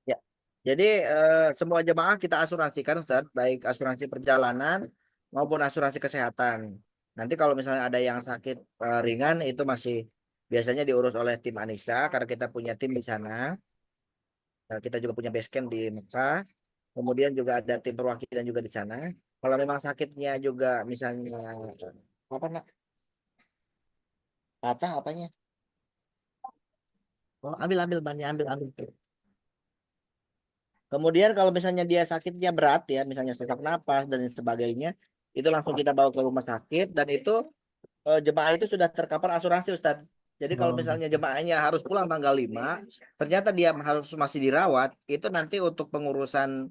Ya. Jadi semua jemaah kita asuransikan Ustaz, baik asuransi perjalanan maupun asuransi kesehatan. Nanti kalau misalnya ada yang sakit ringan itu masih biasanya diurus oleh tim Anissa karena kita punya tim di sana. Kita juga punya base camp di Mekah. Kemudian juga ada tim perwakilan juga di sana. Kalau memang sakitnya juga misalnya apa nak? Patah apanya? Oh, ambil ambil bannya ambil ambil. Kemudian kalau misalnya dia sakitnya berat ya, misalnya sesak napas dan sebagainya, itu langsung kita bawa ke rumah sakit dan itu jemaah itu sudah tercover asuransi Ustadz. Jadi kalau Oh, misalnya jemaahnya harus pulang tanggal 5, ternyata dia harus masih dirawat, itu nanti untuk pengurusan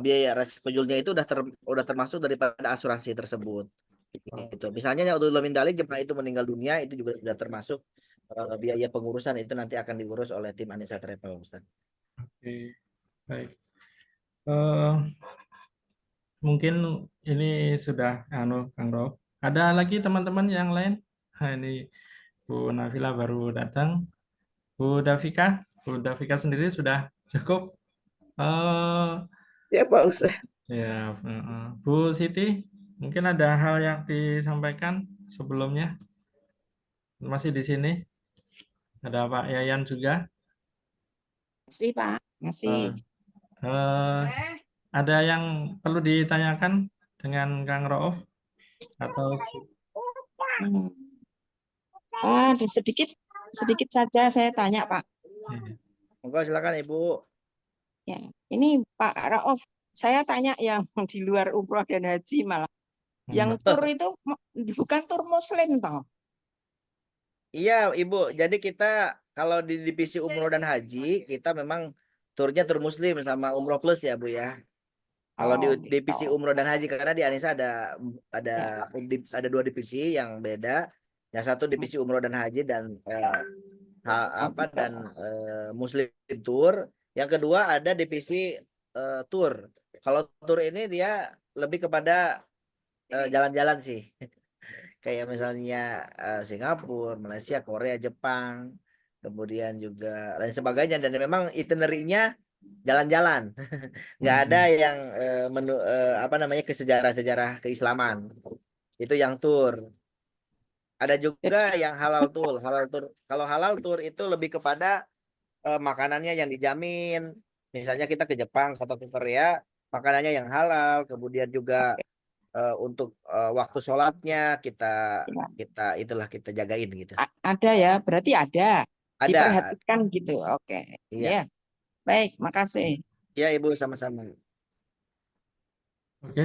biaya resiko julnya itu udah termasuk daripada asuransi tersebut. Gitu. Misalnya untuk min dalik jemaah itu meninggal dunia itu juga sudah termasuk biaya pengurusan, itu nanti akan diurus oleh tim Anissa Travel Ustadz. oke, baik. Eh, mungkin ini sudah Kang Rob. Ada lagi teman-teman yang lain? Nah, ini Bu Nafila baru datang. Bu Davika sendiri sudah cukup. Eh, Ya Pak Ustaz. ya, Bu Siti, mungkin ada hal yang disampaikan sebelumnya. Masih di sini. Ada Pak Yayan juga. Masih Pak, masih. Eh, ada yang perlu ditanyakan dengan Kang Rauf atau Hmm. Ada sedikit saja saya tanya Pak. Monggo silakan Ibu. Ya, ini Pak Rauf, saya tanya yang di luar umroh dan haji malah. Yang tur itu bukan tur muslim toh? Iya Ibu, jadi kita kalau di divisi umroh dan haji kita memang turnya tur muslim sama umroh plus ya Bu ya. Kalau di Oh, divisi gitu. umroh dan haji karena di Anissa ada Ya. ada dua divisi yang beda. Yang satu divisi umroh dan haji dan Oh, gitu. muslim tour. Yang kedua ada divisi tour. Kalau tour ini dia lebih kepada jalan-jalan sih. Kayak misalnya Singapura, Malaysia, Korea, Jepang, kemudian juga lain sebagainya dan memang itinerary-nya jalan-jalan. Nggak ada yang apa namanya ke sejarah-sejarah keislaman. Itu yang tour. Ada juga yang halal tour. Halal tour. Kalau halal tour itu lebih kepada makanannya yang dijamin. Misalnya kita ke Jepang atau ke Korea, makanannya yang halal. Kemudian juga untuk waktu sholatnya kita Ya. kita jagain gitu. Ada ya, berarti ada. Ada, Diperhatikan gitu. Oke. iya, Ya, baik, makasih. iya Ibu sama-sama. Oke,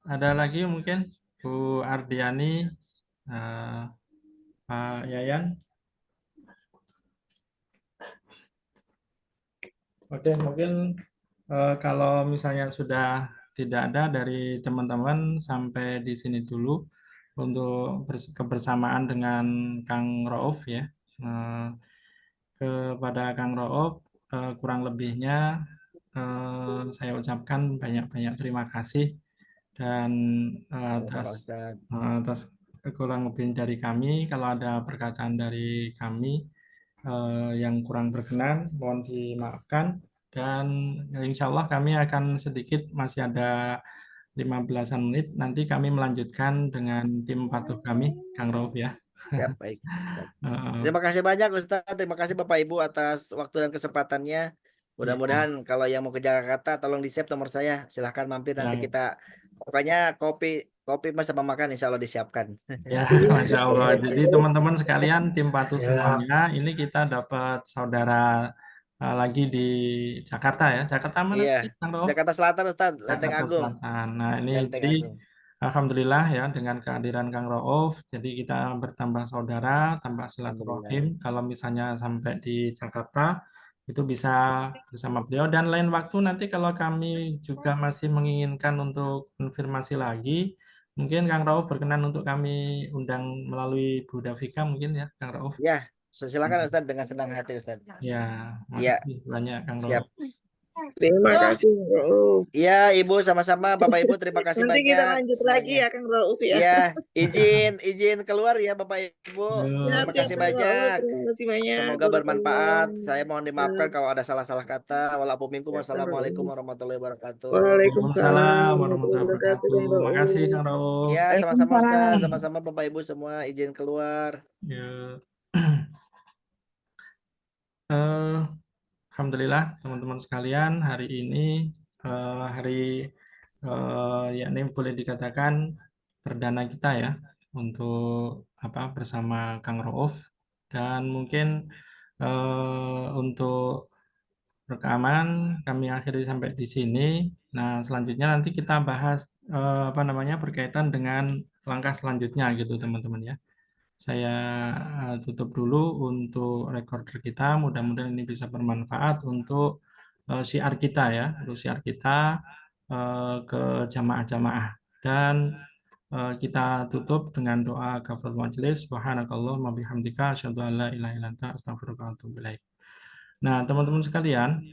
ada lagi mungkin Bu Ardiani, Pak Yayan. Oke, mungkin kalau misalnya sudah tidak ada dari teman-teman sampai di sini dulu untuk kebersamaan dengan Kang Rauf ya. Eh, kepada Kang Rauf kurang lebihnya saya ucapkan banyak-banyak terima kasih dan Bapak Ustadz. atas kurang lebih dari kami kalau ada perkataan dari kami yang kurang berkenan mohon dimaafkan dan insya Allah kami akan sedikit masih ada 15-an menit nanti kami melanjutkan dengan tim patuh kami Kang Rauf ya. Ya, baik. Ustadz. Eh, Terima kasih banyak Ustadz. Terima kasih Bapak Ibu atas waktu dan kesempatannya. ya, Mudah-mudahan kalau yang mau ke Jakarta tolong di-save nomor saya. Silahkan mampir nanti ya, kita pokoknya kopi kopi mas sama makan insya Allah disiapkan. ya, Masya Allah. Jadi teman-teman sekalian, tim patuh Ya, semuanya, ini kita dapat saudara lagi di Jakarta ya. Jakarta mana Iya, tadi, Kang Rauf? Jakarta Selatan Ustadz, Lenteng Jakarta Agung. Selatan. Nah, ini Lenteng jadi Agung. Alhamdulillah ya dengan kehadiran Kang Rauf, jadi kita bertambah saudara, tambah Alhamdulillah. silaturahim. Kalau misalnya sampai di Jakarta, itu bisa bersama beliau. Dan lain waktu nanti kalau kami juga masih menginginkan untuk konfirmasi lagi, mungkin Kang Rauf berkenan untuk kami undang melalui Bu Davika mungkin ya, Kang Rauf. Ya, silakan Ustadz dengan senang hati Ustadz. Ya, Iya, makasih banyak Kang siap. Rauf. Terima kasih, Rauf. Iya, Ibu sama-sama, Bapak Ibu terima kasih Nanti kita banyak lanjut lagi semuanya. ya, Kang Rauf ya. Iya, izin keluar ya Bapak Ibu. Siap, Terima siap, kasih Kang Rauf. banyak. Terima kasih banyak. Semoga bermanfaat. Barakallah. Saya mohon dimaafkan kalau ada salah-salah kata. Wassalamualaikum Rauf. warahmatullahi wabarakatuh. Waalaikumsalam Waalaikumsalam warahmatullahi warahmatullahi wabarakatuh, wabarakatuh. Kang Makasih Rauf. Kang Rauf. Iya, sama-sama Ustaz, Waalaikumsalam. sama-sama Bapak Ibu semua izin keluar. Ya. Eh, Alhamdulillah teman-teman sekalian hari ini hari yakni boleh dikatakan perdana kita ya untuk apa bersama Kang Rauf dan mungkin untuk rekaman kami akhiri sampai di sini. Nah, selanjutnya nanti kita bahas apa namanya berkaitan dengan langkah selanjutnya gitu teman-teman ya. Saya tutup dulu untuk recorder kita. Mudah-mudahan ini bisa bermanfaat untuk syiar kita ya, untuk syiar kita ke jamaah-jamaah. Dan kita tutup dengan doa kafaratul majelis. Subhanakallahumma bihamdika asyhadu an la ilaha illa anta astaghfiruka wa atubu ilaik. Nah, teman-teman sekalian,